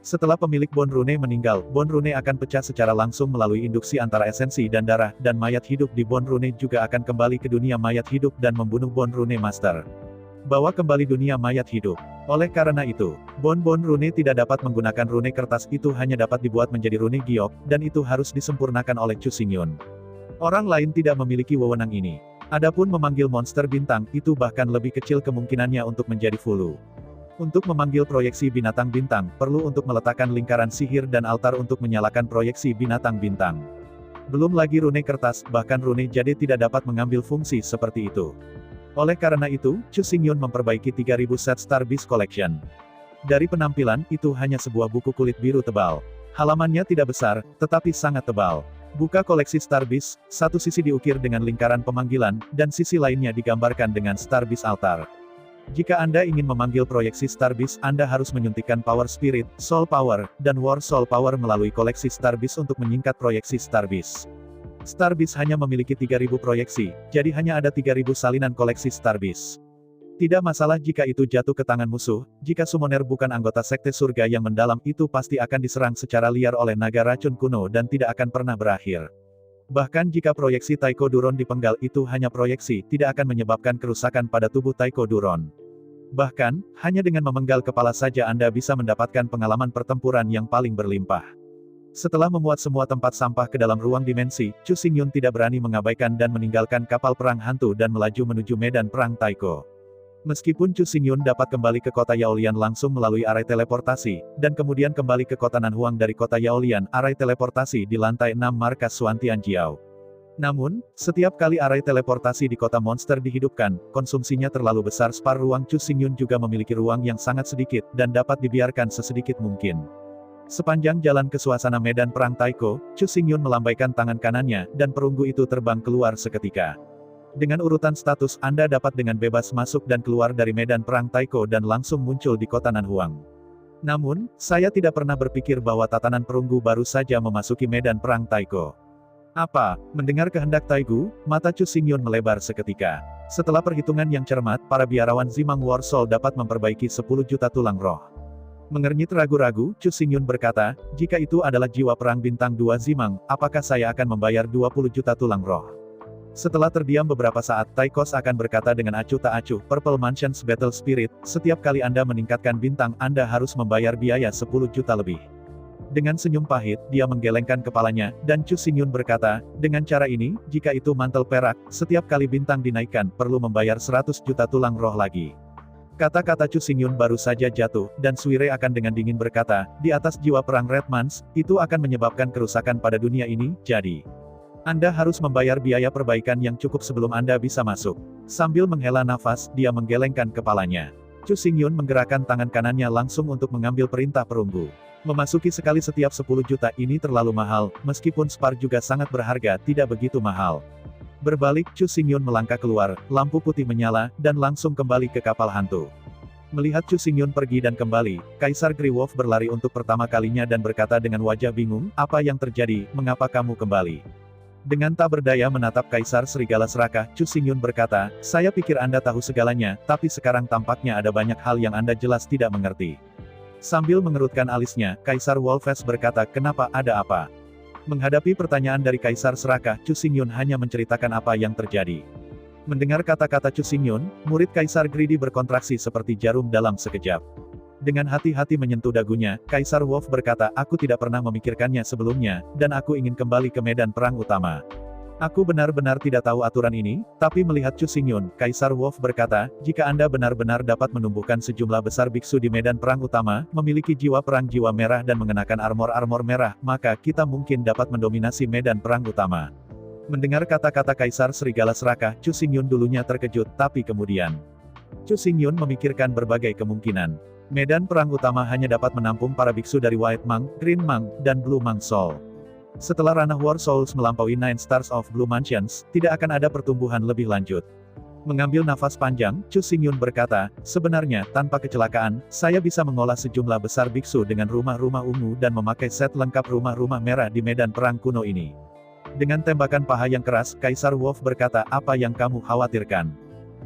Setelah pemilik Bone Rune meninggal, Bone Rune akan pecah secara langsung melalui induksi antara esensi dan darah, dan mayat hidup di Bone Rune juga akan kembali ke dunia mayat hidup dan membunuh Bone Rune Master. Bawa kembali dunia mayat hidup. Oleh karena itu, Bone Rune tidak dapat menggunakan rune kertas, itu hanya dapat dibuat menjadi rune giok, dan itu harus disempurnakan oleh Chu Xingyun. Orang lain tidak memiliki wewenang ini. Adapun memanggil monster bintang, itu bahkan lebih kecil kemungkinannya untuk menjadi Fulu. Untuk memanggil proyeksi binatang bintang, perlu untuk meletakkan lingkaran sihir dan altar untuk menyalakan proyeksi binatang bintang. Belum lagi rune kertas, bahkan rune jadi tidak dapat mengambil fungsi seperti itu. Oleh karena itu, Chu Xingyun memperbaiki 3000 set Star Beast Collection. Dari penampilan, itu hanya sebuah buku kulit biru tebal. Halamannya tidak besar, tetapi sangat tebal. Buka koleksi Star Beast, satu sisi diukir dengan lingkaran pemanggilan, dan sisi lainnya digambarkan dengan Star Beast Altar. Jika Anda ingin memanggil proyeksi Star Beast, Anda harus menyuntikkan Power Spirit, Soul Power, dan War Soul Power melalui koleksi Star Beast untuk menyingkat proyeksi Star Beast. Star Beast hanya memiliki 3000 proyeksi, jadi hanya ada 3000 salinan koleksi Star Beast. Tidak masalah jika itu jatuh ke tangan musuh, jika summoner bukan anggota sekte surga yang mendalam, itu pasti akan diserang secara liar oleh naga racun kuno dan tidak akan pernah berakhir. Bahkan jika proyeksi Taiko Duron dipenggal, itu hanya proyeksi, tidak akan menyebabkan kerusakan pada tubuh Taiko Duron. Bahkan, hanya dengan memenggal kepala saja Anda bisa mendapatkan pengalaman pertempuran yang paling berlimpah. Setelah memuat semua tempat sampah ke dalam ruang dimensi, Chu Xingyun tidak berani mengabaikan dan meninggalkan kapal perang hantu dan melaju menuju medan perang Taiko. Meskipun Chu Xingyun dapat kembali ke kota Yaolian langsung melalui arai teleportasi, dan kemudian kembali ke kota Nanhuang dari kota Yaolian, arai teleportasi di lantai 6 markas Suantian Jiao. Namun, setiap kali arai teleportasi di kota monster dihidupkan, konsumsinya terlalu besar. Spar ruang Chu Xingyun juga memiliki ruang yang sangat sedikit, dan dapat dibiarkan sesedikit mungkin. Sepanjang jalan ke suasana medan perang Taiko, Chu Xingyun melambaikan tangan kanannya, dan perunggu itu terbang keluar seketika. Dengan urutan status, Anda dapat dengan bebas masuk dan keluar dari medan perang Taiko dan langsung muncul di kota Nanhuang. Namun, saya tidak pernah berpikir bahwa tatanan perunggu baru saja memasuki medan perang Taiko. Apa? Mendengar kehendak Taigu, mata Chu Xingyun melebar seketika. Setelah perhitungan yang cermat, para biarawan Zimang War Soul dapat memperbaiki 10 juta tulang roh. Mengernyit ragu-ragu, Chu Xingyun berkata, jika itu adalah jiwa perang bintang 2 Zimang, apakah saya akan membayar 20 juta tulang roh? Setelah terdiam beberapa saat, Taikos akan berkata dengan acuh tak acuh, Purple Mansion's Battle Spirit, setiap kali Anda meningkatkan bintang, Anda harus membayar biaya 10 juta lebih. Dengan senyum pahit, dia menggelengkan kepalanya, dan Chu Xingyun berkata, dengan cara ini, jika itu mantel perak, setiap kali bintang dinaikkan, perlu membayar 100 juta tulang roh lagi. Kata-kata Chu Xingyun baru saja jatuh, dan Suire akan dengan dingin berkata, di atas jiwa perang Redmans, itu akan menyebabkan kerusakan pada dunia ini, jadi Anda harus membayar biaya perbaikan yang cukup sebelum Anda bisa masuk. Sambil menghela nafas, dia menggelengkan kepalanya. Chu Xingyun menggerakkan tangan kanannya langsung untuk mengambil perintah perunggu. Memasuki sekali setiap 10 juta ini terlalu mahal, meskipun Spar juga sangat berharga, tidak begitu mahal. Berbalik, Chu Xingyun melangkah keluar, lampu putih menyala, dan langsung kembali ke kapal hantu. Melihat Chu Xingyun pergi dan kembali, Kaisar Grey Wolf berlari untuk pertama kalinya dan berkata dengan wajah bingung, apa yang terjadi, mengapa kamu kembali? Dengan tak berdaya menatap Kaisar Serigala Serakah, Chu Xingyun berkata, saya pikir Anda tahu segalanya, tapi sekarang tampaknya ada banyak hal yang Anda jelas tidak mengerti. Sambil mengerutkan alisnya, Kaisar Wolfes berkata, kenapa, ada apa? Menghadapi pertanyaan dari Kaisar Serakah, Chu Xingyun hanya menceritakan apa yang terjadi. Mendengar kata-kata Chu Xingyun, murid Kaisar Greedy berkontraksi seperti jarum dalam sekejap. Dengan hati-hati menyentuh dagunya, Kaisar Wolf berkata, aku tidak pernah memikirkannya sebelumnya, dan aku ingin kembali ke medan perang utama. Aku benar-benar tidak tahu aturan ini, tapi melihat Chu Xingyun, Kaisar Wolf berkata, jika Anda benar-benar dapat menumbuhkan sejumlah besar biksu di medan perang utama, memiliki jiwa perang jiwa merah dan mengenakan armor-armor merah, maka kita mungkin dapat mendominasi medan perang utama. Mendengar kata-kata Kaisar Serigala Serakah, Chu Xingyun dulunya terkejut, tapi kemudian Chu Xingyun memikirkan berbagai kemungkinan. Medan perang utama hanya dapat menampung para biksu dari White Monk, Green Monk, dan Blue Monk Soul. Setelah ranah War Souls melampaui Nine Stars of Blue Mansions, tidak akan ada pertumbuhan lebih lanjut. Mengambil nafas panjang, Chu Xingyun berkata, sebenarnya, tanpa kecelakaan, saya bisa mengolah sejumlah besar biksu dengan rumah-rumah ungu dan memakai set lengkap rumah-rumah merah di medan perang kuno ini. Dengan tembakan paha yang keras, Kaisar Wolf berkata, apa yang kamu khawatirkan?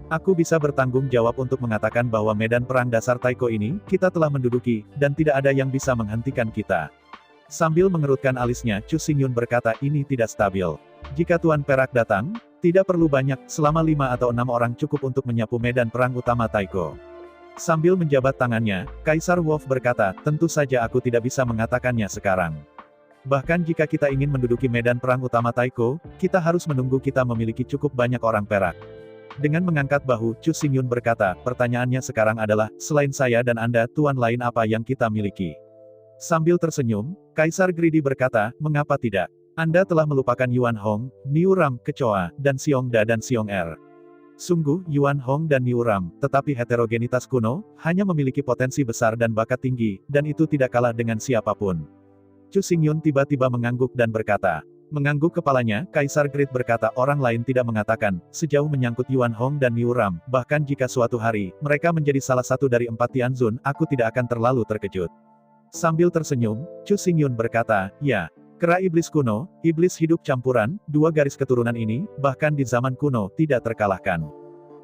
Aku bisa bertanggung jawab untuk mengatakan bahwa medan perang dasar Taiko ini, kita telah menduduki, dan tidak ada yang bisa menghentikan kita. Sambil mengerutkan alisnya, Chu Xingyun berkata, ini tidak stabil. Jika Tuan Perak datang, tidak perlu banyak, selama 5 atau 6 orang cukup untuk menyapu medan perang utama Taiko. Sambil menjabat tangannya, Kaisar Wolf berkata, tentu saja aku tidak bisa mengatakannya sekarang. Bahkan jika kita ingin menduduki medan perang utama Taiko, kita harus menunggu kita memiliki cukup banyak orang perak. Dengan mengangkat bahu, Chu Xingyun berkata, pertanyaannya sekarang adalah, selain saya dan Anda, Tuan lain apa yang kita miliki? Sambil tersenyum, Kaisar Greedy berkata, mengapa tidak? Anda telah melupakan Yuan Hong, Niu Ram, Kecoa, dan Xiong Da dan Xiong Er. Sungguh, Yuan Hong dan Niu Ram, tetapi heterogenitas kuno, hanya memiliki potensi besar dan bakat tinggi, dan itu tidak kalah dengan siapapun. Chu Xingyun tiba-tiba mengangguk dan berkata, mengangguk kepalanya, Kaisar Greed berkata orang lain tidak mengatakan, sejauh menyangkut Yuan Hong dan Niu Ram, bahkan jika suatu hari, mereka menjadi salah satu dari 4 Tianzun, aku tidak akan terlalu terkejut. Sambil tersenyum, Chu Xingyun berkata, ya, kera iblis kuno, iblis hidup campuran, 2 garis keturunan ini, bahkan di zaman kuno, tidak terkalahkan.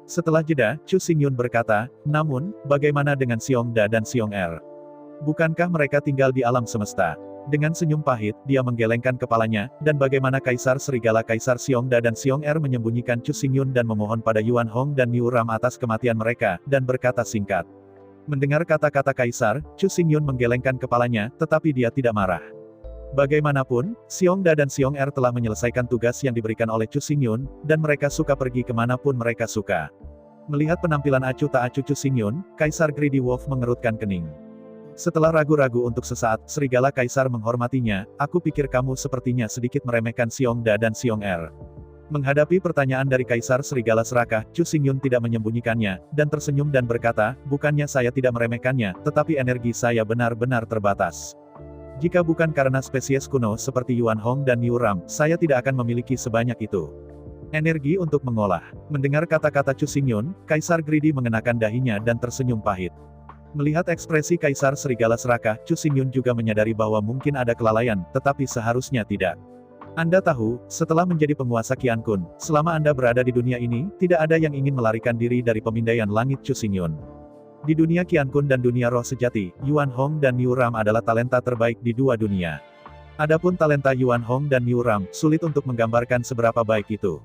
Setelah jeda, Chu Xingyun berkata, namun, bagaimana dengan Xiong Da dan Xiong Er? Bukankah mereka tinggal di alam semesta? Dengan senyum pahit, dia menggelengkan kepalanya, dan bagaimana Kaisar Serigala Kaisar Xiong Da dan Xiong Er menyembunyikan Chu Xingyun dan memohon pada Yuan Hong dan Niu Ram atas kematian mereka, dan berkata singkat. Mendengar kata-kata Kaisar, Chu Xingyun menggelengkan kepalanya, tetapi dia tidak marah. Bagaimanapun, Xiongda dan Xiong'er telah menyelesaikan tugas yang diberikan oleh Chu Xingyun, dan mereka suka pergi kemanapun mereka suka. Melihat penampilan acuh tak acuh Chu Xingyun, Kaisar Greedy Wolf mengerutkan kening. Setelah ragu-ragu untuk sesaat, Serigala Kaisar menghormatinya, aku pikir kamu sepertinya sedikit meremehkan Xiongda dan Xiong'er. Menghadapi pertanyaan dari Kaisar Serigala Serakah, Chu Xingyun tidak menyembunyikannya, dan tersenyum dan berkata, bukannya saya tidak meremehkannya, tetapi energi saya benar-benar terbatas. Jika bukan karena spesies kuno seperti Yuan Hong dan Niu Ram, saya tidak akan memiliki sebanyak itu energi untuk mengolah. Mendengar kata-kata Chu Xingyun, Kaisar Greedy mengenakan dahinya dan tersenyum pahit. Melihat ekspresi Kaisar Serigala Serakah, Chu Xingyun juga menyadari bahwa mungkin ada kelalaian, tetapi seharusnya tidak. Anda tahu, setelah menjadi penguasa Qiankun, selama Anda berada di dunia ini, tidak ada yang ingin melarikan diri dari pemindaian langit Chu Xingyun. Di dunia Qiankun dan dunia roh sejati, Yuan Hong dan Niu Ram adalah talenta terbaik di dua dunia. Adapun talenta Yuan Hong dan Niu Ram, sulit untuk menggambarkan seberapa baik itu.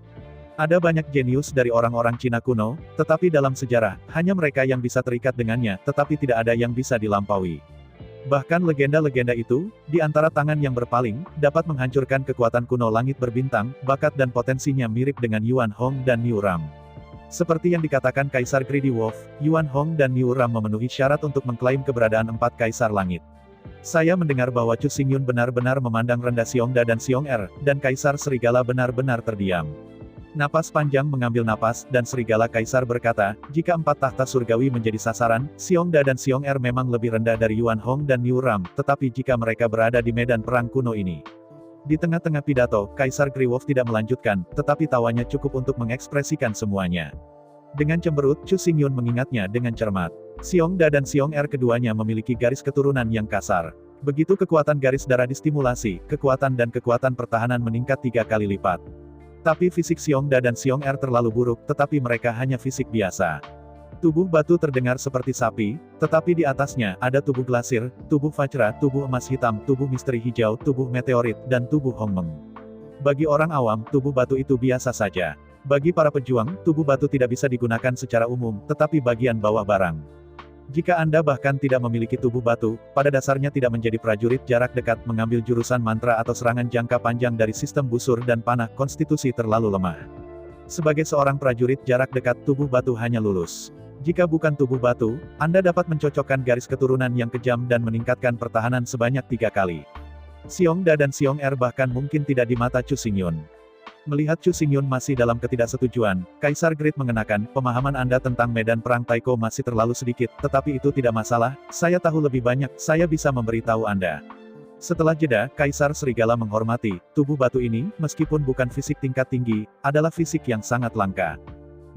Ada banyak jenius dari orang-orang Cina kuno, tetapi dalam sejarah, hanya mereka yang bisa terikat dengannya, tetapi tidak ada yang bisa dilampaui. Bahkan legenda-legenda itu, di antara tangan yang berpaling, dapat menghancurkan kekuatan kuno langit berbintang, bakat dan potensinya mirip dengan Yuan Hong dan Niu Ram. Seperti yang dikatakan Kaisar Greedy Wolf, Yuan Hong dan Niu Ram memenuhi syarat untuk mengklaim keberadaan 4 Kaisar Langit. Saya mendengar bahwa Chu Xingyun benar-benar memandang rendah Xiongda dan Xiong'er, dan Kaisar Serigala benar-benar terdiam. Napas panjang mengambil napas, dan Serigala Kaisar berkata, jika 4 tahta surgawi menjadi sasaran, Xiongda dan Xiong'er memang lebih rendah dari Yuan Hong dan Niu Ram, tetapi jika mereka berada di medan perang kuno ini. Di tengah-tengah pidato, Kaisar Greedy Wolf tidak melanjutkan, tetapi tawanya cukup untuk mengekspresikan semuanya. Dengan cemberut, Chu Xingyun mengingatnya dengan cermat. Xiongda dan Xiong'er keduanya memiliki garis keturunan yang kasar. Begitu kekuatan garis darah distimulasi, kekuatan dan kekuatan pertahanan meningkat 3 kali lipat. Tapi fisik Xiongda dan Xiong'er terlalu buruk, tetapi mereka hanya fisik biasa. Tubuh batu terdengar seperti sapi, tetapi di atasnya ada tubuh glasir, tubuh Vajra, tubuh emas hitam, tubuh misteri hijau, tubuh meteorit, dan tubuh Hongmeng. Bagi orang awam, tubuh batu itu biasa saja. Bagi para pejuang, tubuh batu tidak bisa digunakan secara umum, tetapi bagian bawah barang. Jika Anda bahkan tidak memiliki tubuh batu, pada dasarnya tidak menjadi prajurit jarak dekat mengambil jurusan mantra atau serangan jangka panjang dari sistem busur dan panah, konstitusi terlalu lemah. Sebagai seorang prajurit jarak dekat, tubuh batu hanya lulus. Jika bukan tubuh batu, Anda dapat mencocokkan garis keturunan yang kejam dan meningkatkan pertahanan sebanyak 3 kali. Xiongda dan Xiong'er bahkan mungkin tidak di mata Chu Xingyun. Melihat Chu Xingyun masih dalam ketidaksetujuan, Kaisar Greed mengenakan, pemahaman Anda tentang medan perang Taiko masih terlalu sedikit, tetapi itu tidak masalah, saya tahu lebih banyak, saya bisa memberitahu Anda. Setelah jeda, Kaisar Serigala menghormati, tubuh batu ini, meskipun bukan fisik tingkat tinggi, adalah fisik yang sangat langka.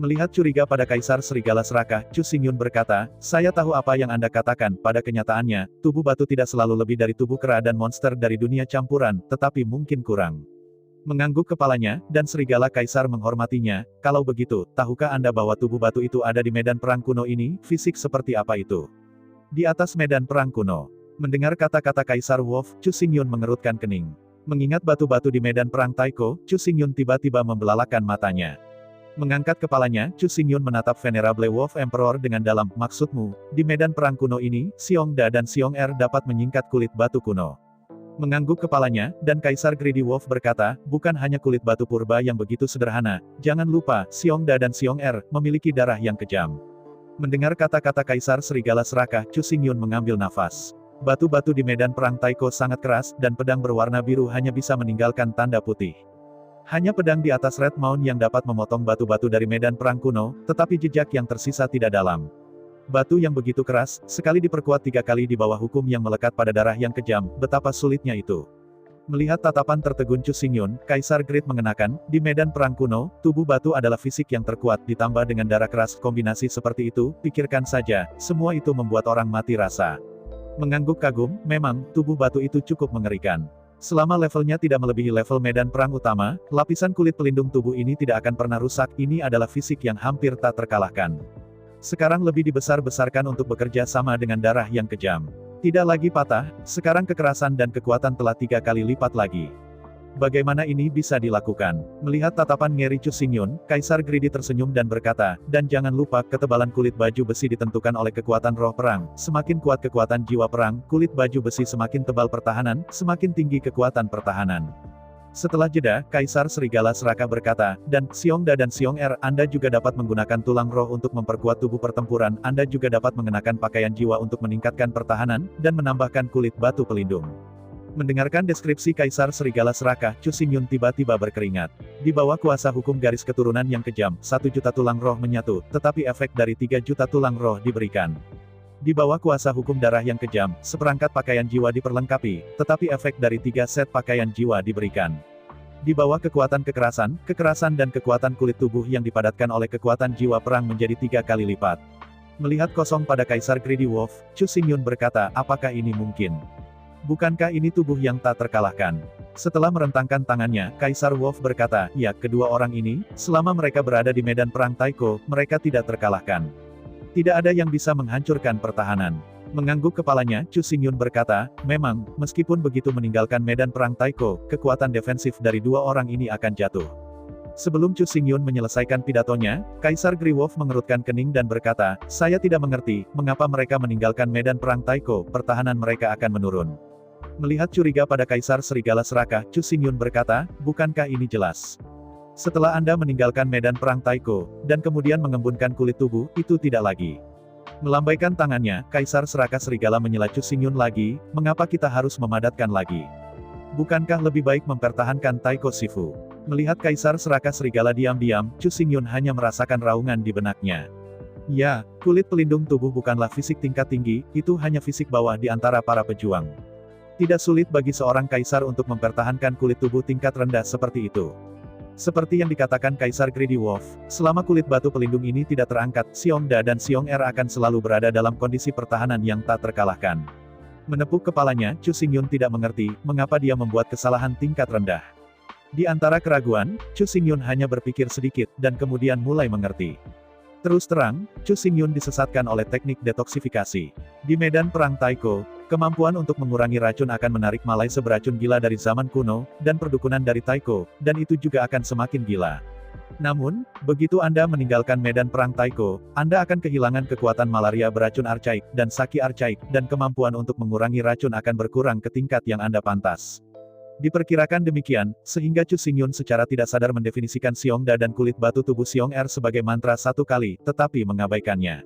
Melihat curiga pada Kaisar Serigala Serakah, Chu Xingyun berkata, saya tahu apa yang Anda katakan, pada kenyataannya, tubuh batu tidak selalu lebih dari tubuh kera dan monster dari dunia campuran, tetapi mungkin kurang. Mengangguk kepalanya, dan Serigala Kaisar menghormatinya, kalau begitu, tahukah Anda bahwa tubuh batu itu ada di medan perang kuno ini, fisik seperti apa itu? Di atas medan perang kuno. Mendengar kata-kata Kaisar Wolf, Chu Xingyun mengerutkan kening. Mengingat batu-batu di medan perang Taiko, Chu Xingyun tiba-tiba membelalakan matanya. Mengangkat kepalanya, Chu Xingyun menatap Venerable Wolf Emperor dengan dalam, maksudmu, di medan perang kuno ini, Xiongda dan Xiong'er dapat menyingkat kulit batu kuno. Mengangguk kepalanya, dan Kaisar Greedy Wolf berkata, bukan hanya kulit batu purba yang begitu sederhana, jangan lupa, Xiongda dan Xiong'er, memiliki darah yang kejam. Mendengar kata-kata Kaisar Serigala Serakah, Chu Xingyun mengambil nafas. Batu-batu di medan perang Taiko sangat keras, dan pedang berwarna biru hanya bisa meninggalkan tanda putih. Hanya pedang di atas Red Mound yang dapat memotong batu-batu dari medan perang kuno, tetapi jejak yang tersisa tidak dalam. Batu yang begitu keras, sekali diperkuat 3 kali di bawah hukum yang melekat pada darah yang kejam, betapa sulitnya itu. Melihat tatapan tertegun Chu Xingyun, Kaisar Greed mengenakan, di medan perang kuno, tubuh batu adalah fisik yang terkuat ditambah dengan darah keras, kombinasi seperti itu, pikirkan saja, semua itu membuat orang mati rasa. Mengangguk kagum, memang, tubuh batu itu cukup mengerikan. Selama levelnya tidak melebihi level medan perang utama, lapisan kulit pelindung tubuh ini tidak akan pernah rusak, ini adalah fisik yang hampir tak terkalahkan. Sekarang lebih dibesar-besarkan untuk bekerja sama dengan darah yang kejam. Tidak lagi patah, sekarang kekerasan dan kekuatan telah 3 kali lipat lagi. Bagaimana ini bisa dilakukan? Melihat tatapan ngeri Chu Xingyun, Kaisar Greedy tersenyum dan berkata, dan jangan lupa, ketebalan kulit baju besi ditentukan oleh kekuatan roh perang. Semakin kuat kekuatan jiwa perang, kulit baju besi semakin tebal pertahanan, semakin tinggi kekuatan pertahanan. Setelah jeda, Kaisar Serigala Serakah berkata, dan, Xiongda dan Xiong-Er, Anda juga dapat menggunakan tulang roh untuk memperkuat tubuh pertempuran, Anda juga dapat mengenakan pakaian jiwa untuk meningkatkan pertahanan, dan menambahkan kulit batu pelindung. Mendengarkan deskripsi Kaisar Serigala Serakah, Chu Xingyun tiba-tiba berkeringat. Di bawah kuasa hukum garis keturunan yang kejam, 1 juta tulang roh menyatu, tetapi efek dari 3 juta tulang roh diberikan. Di bawah kuasa hukum darah yang kejam, seperangkat pakaian jiwa diperlengkapi, tetapi efek dari 3 set pakaian jiwa diberikan. Di bawah kekuatan kekerasan dan kekuatan kulit tubuh yang dipadatkan oleh kekuatan jiwa perang menjadi 3 kali lipat. Melihat kosong pada Kaisar Greedy Wolf, Chu Xingyun berkata, apakah ini mungkin? Bukankah ini tubuh yang tak terkalahkan? Setelah merentangkan tangannya, Kaisar Wolf berkata, ya, kedua orang ini, selama mereka berada di medan perang Taiko, mereka tidak terkalahkan. Tidak ada yang bisa menghancurkan pertahanan. Mengangguk kepalanya, Chu Xingyun berkata, memang, meskipun begitu meninggalkan medan perang Taiko, kekuatan defensif dari dua orang ini akan jatuh. Sebelum Chu Xingyun menyelesaikan pidatonya, Kaisar Greedy Wolf mengerutkan kening dan berkata, saya tidak mengerti, mengapa mereka meninggalkan medan perang Taiko, pertahanan mereka akan menurun. Melihat curiga pada Kaisar Serigala Serakah, Chu Xingyun berkata, bukankah ini jelas? Setelah Anda meninggalkan medan perang Taiko, dan kemudian mengembunkan kulit tubuh, itu tidak lagi. Melambaikan tangannya, Kaisar Serakah Serigala menyela Chu Xingyun lagi, mengapa kita harus memadatkan lagi? Bukankah lebih baik mempertahankan Taiko Shifu? Melihat Kaisar Serakah Serigala diam-diam, Chu Xingyun hanya merasakan raungan di benaknya. Ya, kulit pelindung tubuh bukanlah fisik tingkat tinggi, itu hanya fisik bawah di antara para pejuang. Tidak sulit bagi seorang kaisar untuk mempertahankan kulit tubuh tingkat rendah seperti itu. Seperti yang dikatakan Kaisar Greedy Wolf, selama kulit batu pelindung ini tidak terangkat, Xiongda dan Xiong-Er akan selalu berada dalam kondisi pertahanan yang tak terkalahkan. Menepuk kepalanya, Chu Xingyun tidak mengerti, mengapa dia membuat kesalahan tingkat rendah. Di antara keraguan, Chu Xingyun hanya berpikir sedikit, dan kemudian mulai mengerti. Terus terang, Chu Xingyun disesatkan oleh teknik detoksifikasi. Di medan perang Taiko, kemampuan untuk mengurangi racun akan menarik Malaise beracun gila dari zaman kuno, dan perdukunan dari Taiko, dan itu juga akan semakin gila. Namun, begitu Anda meninggalkan medan perang Taiko, Anda akan kehilangan kekuatan malaria beracun archaik, dan saki archaik, dan kemampuan untuk mengurangi racun akan berkurang ke tingkat yang Anda pantas. Diperkirakan demikian, sehingga Chu Xingyun secara tidak sadar mendefinisikan Xiongda dan kulit batu tubuh Xiong-Er sebagai mantra 1 kali, tetapi mengabaikannya.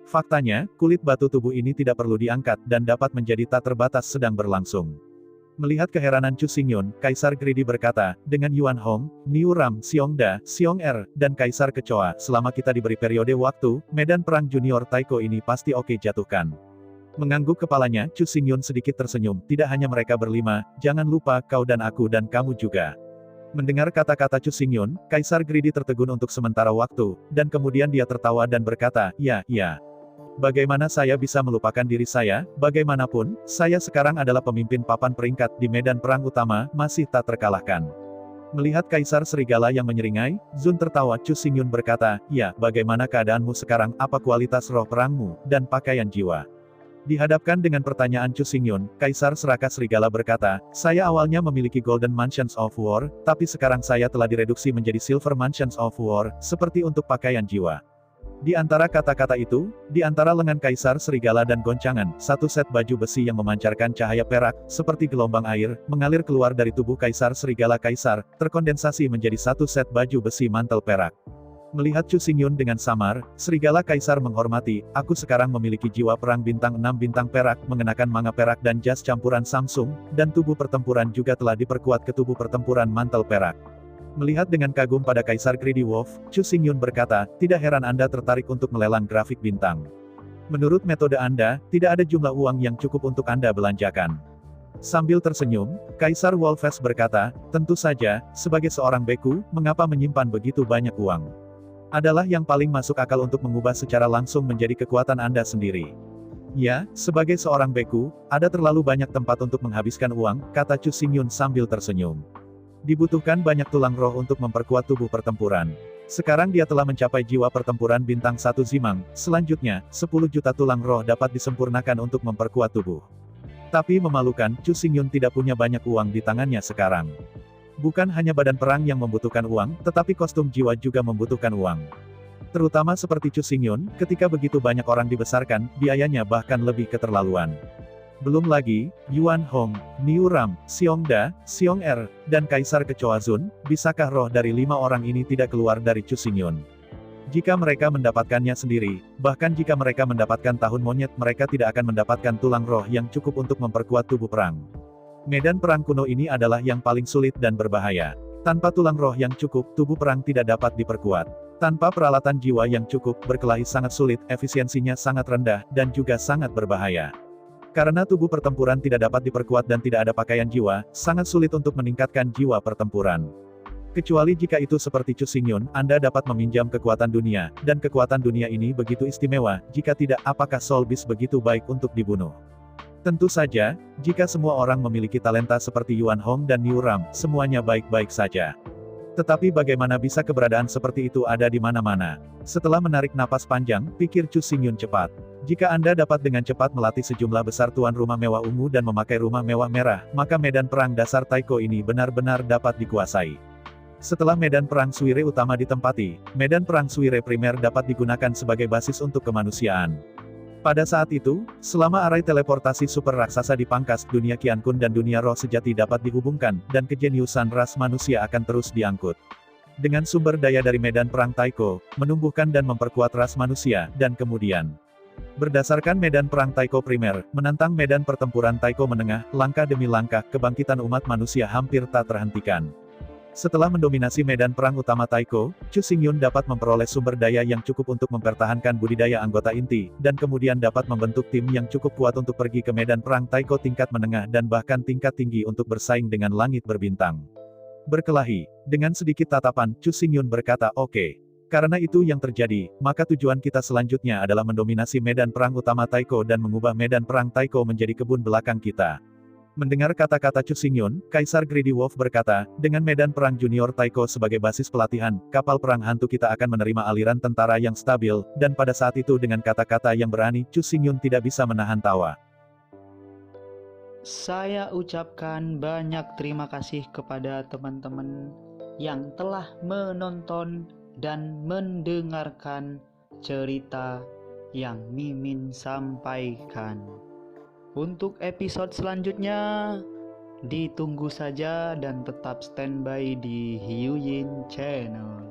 Faktanya, kulit batu tubuh ini tidak perlu diangkat, dan dapat menjadi tak terbatas sedang berlangsung. Melihat keheranan Chu Xingyun, Kaisar Greedy berkata, dengan Yuan Hong, Niu Ram, Xiongda, Xiong-Er, dan Kaisar Kecoa, selama kita diberi periode waktu, medan perang junior Taiko ini pasti oke jatuhkan. Mengangguk kepalanya, Chu Xingyun sedikit tersenyum, tidak hanya mereka berlima, jangan lupa, kau dan aku dan kamu juga. Mendengar kata-kata Chu Xingyun, Kaisar Greedy tertegun untuk sementara waktu, dan kemudian dia tertawa dan berkata, ya. Bagaimana saya bisa melupakan diri saya, bagaimanapun, saya sekarang adalah pemimpin papan peringkat di medan perang utama, masih tak terkalahkan. Melihat Kaisar Serigala yang menyeringai, Zun tertawa. Chu Xingyun berkata, ya, bagaimana keadaanmu sekarang, apa kualitas roh perangmu, dan pakaian jiwa? Dihadapkan dengan pertanyaan Chu Xingyun, Kaisar Serakah Serigala berkata, saya awalnya memiliki Golden Mansions of War, tapi sekarang saya telah direduksi menjadi Silver Mansions of War, seperti untuk pakaian jiwa. Di antara kata-kata itu, di antara lengan Kaisar Serigala dan goncangan, 1 set baju besi yang memancarkan cahaya perak, seperti gelombang air, mengalir keluar dari tubuh Kaisar Serigala Kaisar, terkondensasi menjadi 1 set baju besi mantel perak. Melihat Chu Xingyun dengan samar, Serigala Kaisar menghormati, aku sekarang memiliki jiwa perang bintang 6 bintang perak, mengenakan manga perak dan jas campuran Samsung, dan tubuh pertempuran juga telah diperkuat ke tubuh pertempuran mantel perak. Melihat dengan kagum pada Kaisar Greedy Wolf, Chu Xingyun berkata, tidak heran Anda tertarik untuk melelang grafik bintang. Menurut metode Anda, tidak ada jumlah uang yang cukup untuk Anda belanjakan. Sambil tersenyum, Kaisar Wolfes berkata, tentu saja, sebagai seorang beku, mengapa menyimpan begitu banyak uang? Adalah yang paling masuk akal untuk mengubah secara langsung menjadi kekuatan Anda sendiri. Ya, sebagai seorang beku, ada terlalu banyak tempat untuk menghabiskan uang, kata Chu Xingyun sambil tersenyum. Dibutuhkan banyak tulang roh untuk memperkuat tubuh pertempuran. Sekarang dia telah mencapai jiwa pertempuran bintang 1 Zimang, selanjutnya, 10 juta tulang roh dapat disempurnakan untuk memperkuat tubuh. Tapi memalukan, Chu Xingyun tidak punya banyak uang di tangannya sekarang. Bukan hanya badan perang yang membutuhkan uang, tetapi kostum jiwa juga membutuhkan uang. Terutama seperti Chu Xingyun, ketika begitu banyak orang dibesarkan, biayanya bahkan lebih keterlaluan. Belum lagi, Yuan Hong, Niu Ram, Xiong Da, Xiong Er, dan Kaisar Kecoa Zun, bisakah roh dari 5 orang ini tidak keluar dari Chu Xingyun? Jika mereka mendapatkannya sendiri, bahkan jika mereka mendapatkan tahun monyet, mereka tidak akan mendapatkan tulang roh yang cukup untuk memperkuat tubuh perang. Medan perang kuno ini adalah yang paling sulit dan berbahaya. Tanpa tulang roh yang cukup, tubuh perang tidak dapat diperkuat. Tanpa peralatan jiwa yang cukup, berkelahi sangat sulit, efisiensinya sangat rendah, dan juga sangat berbahaya. Karena tubuh pertempuran tidak dapat diperkuat dan tidak ada pakaian jiwa, sangat sulit untuk meningkatkan jiwa pertempuran. Kecuali jika itu seperti Chu Xingyun, Anda dapat meminjam kekuatan dunia, dan kekuatan dunia ini begitu istimewa, jika tidak, apakah Soul Beast begitu baik untuk dibunuh? Tentu saja, jika semua orang memiliki talenta seperti Yuan Hong dan Niu Ram, semuanya baik-baik saja. Tetapi bagaimana bisa keberadaan seperti itu ada di mana-mana? Setelah menarik napas panjang, pikir Chu Xingyun cepat. Jika Anda dapat dengan cepat melatih sejumlah besar tuan rumah mewah ungu dan memakai rumah mewah merah, maka medan perang dasar Taiko ini benar-benar dapat dikuasai. Setelah medan perang Suire utama ditempati, medan perang Suire primer dapat digunakan sebagai basis untuk kemanusiaan. Pada saat itu, selama arai teleportasi super raksasa dipangkas, dunia Qiankun dan dunia roh sejati dapat dihubungkan, dan kejeniusan ras manusia akan terus diangkut. Dengan sumber daya dari medan perang Taiko, menumbuhkan dan memperkuat ras manusia, dan kemudian berdasarkan medan perang Taiko primer, menantang medan pertempuran Taiko menengah, langkah demi langkah, kebangkitan umat manusia hampir tak terhentikan. Setelah mendominasi medan perang utama Taiko, Chu Xingyun dapat memperoleh sumber daya yang cukup untuk mempertahankan budidaya anggota inti, dan kemudian dapat membentuk tim yang cukup kuat untuk pergi ke medan perang Taiko tingkat menengah dan bahkan tingkat tinggi untuk bersaing dengan langit berbintang. Berkelahi. Dengan sedikit tatapan, Chu Xingyun berkata, "Oke. Karena itu yang terjadi, maka tujuan kita selanjutnya adalah mendominasi medan perang utama Taiko dan mengubah medan perang Taiko menjadi kebun belakang kita." Mendengar kata-kata Chu Xingyun, Kaisar Greedy Wolf berkata, dengan medan perang junior Taiko sebagai basis pelatihan, kapal perang hantu kita akan menerima aliran tentara yang stabil, dan pada saat itu dengan kata-kata yang berani, Chu Xingyun tidak bisa menahan tawa. Saya ucapkan banyak terima kasih kepada teman-teman yang telah menonton dan mendengarkan cerita yang Mimin sampaikan. Untuk episode selanjutnya, ditunggu saja dan tetap standby di Hiu Yin Channel.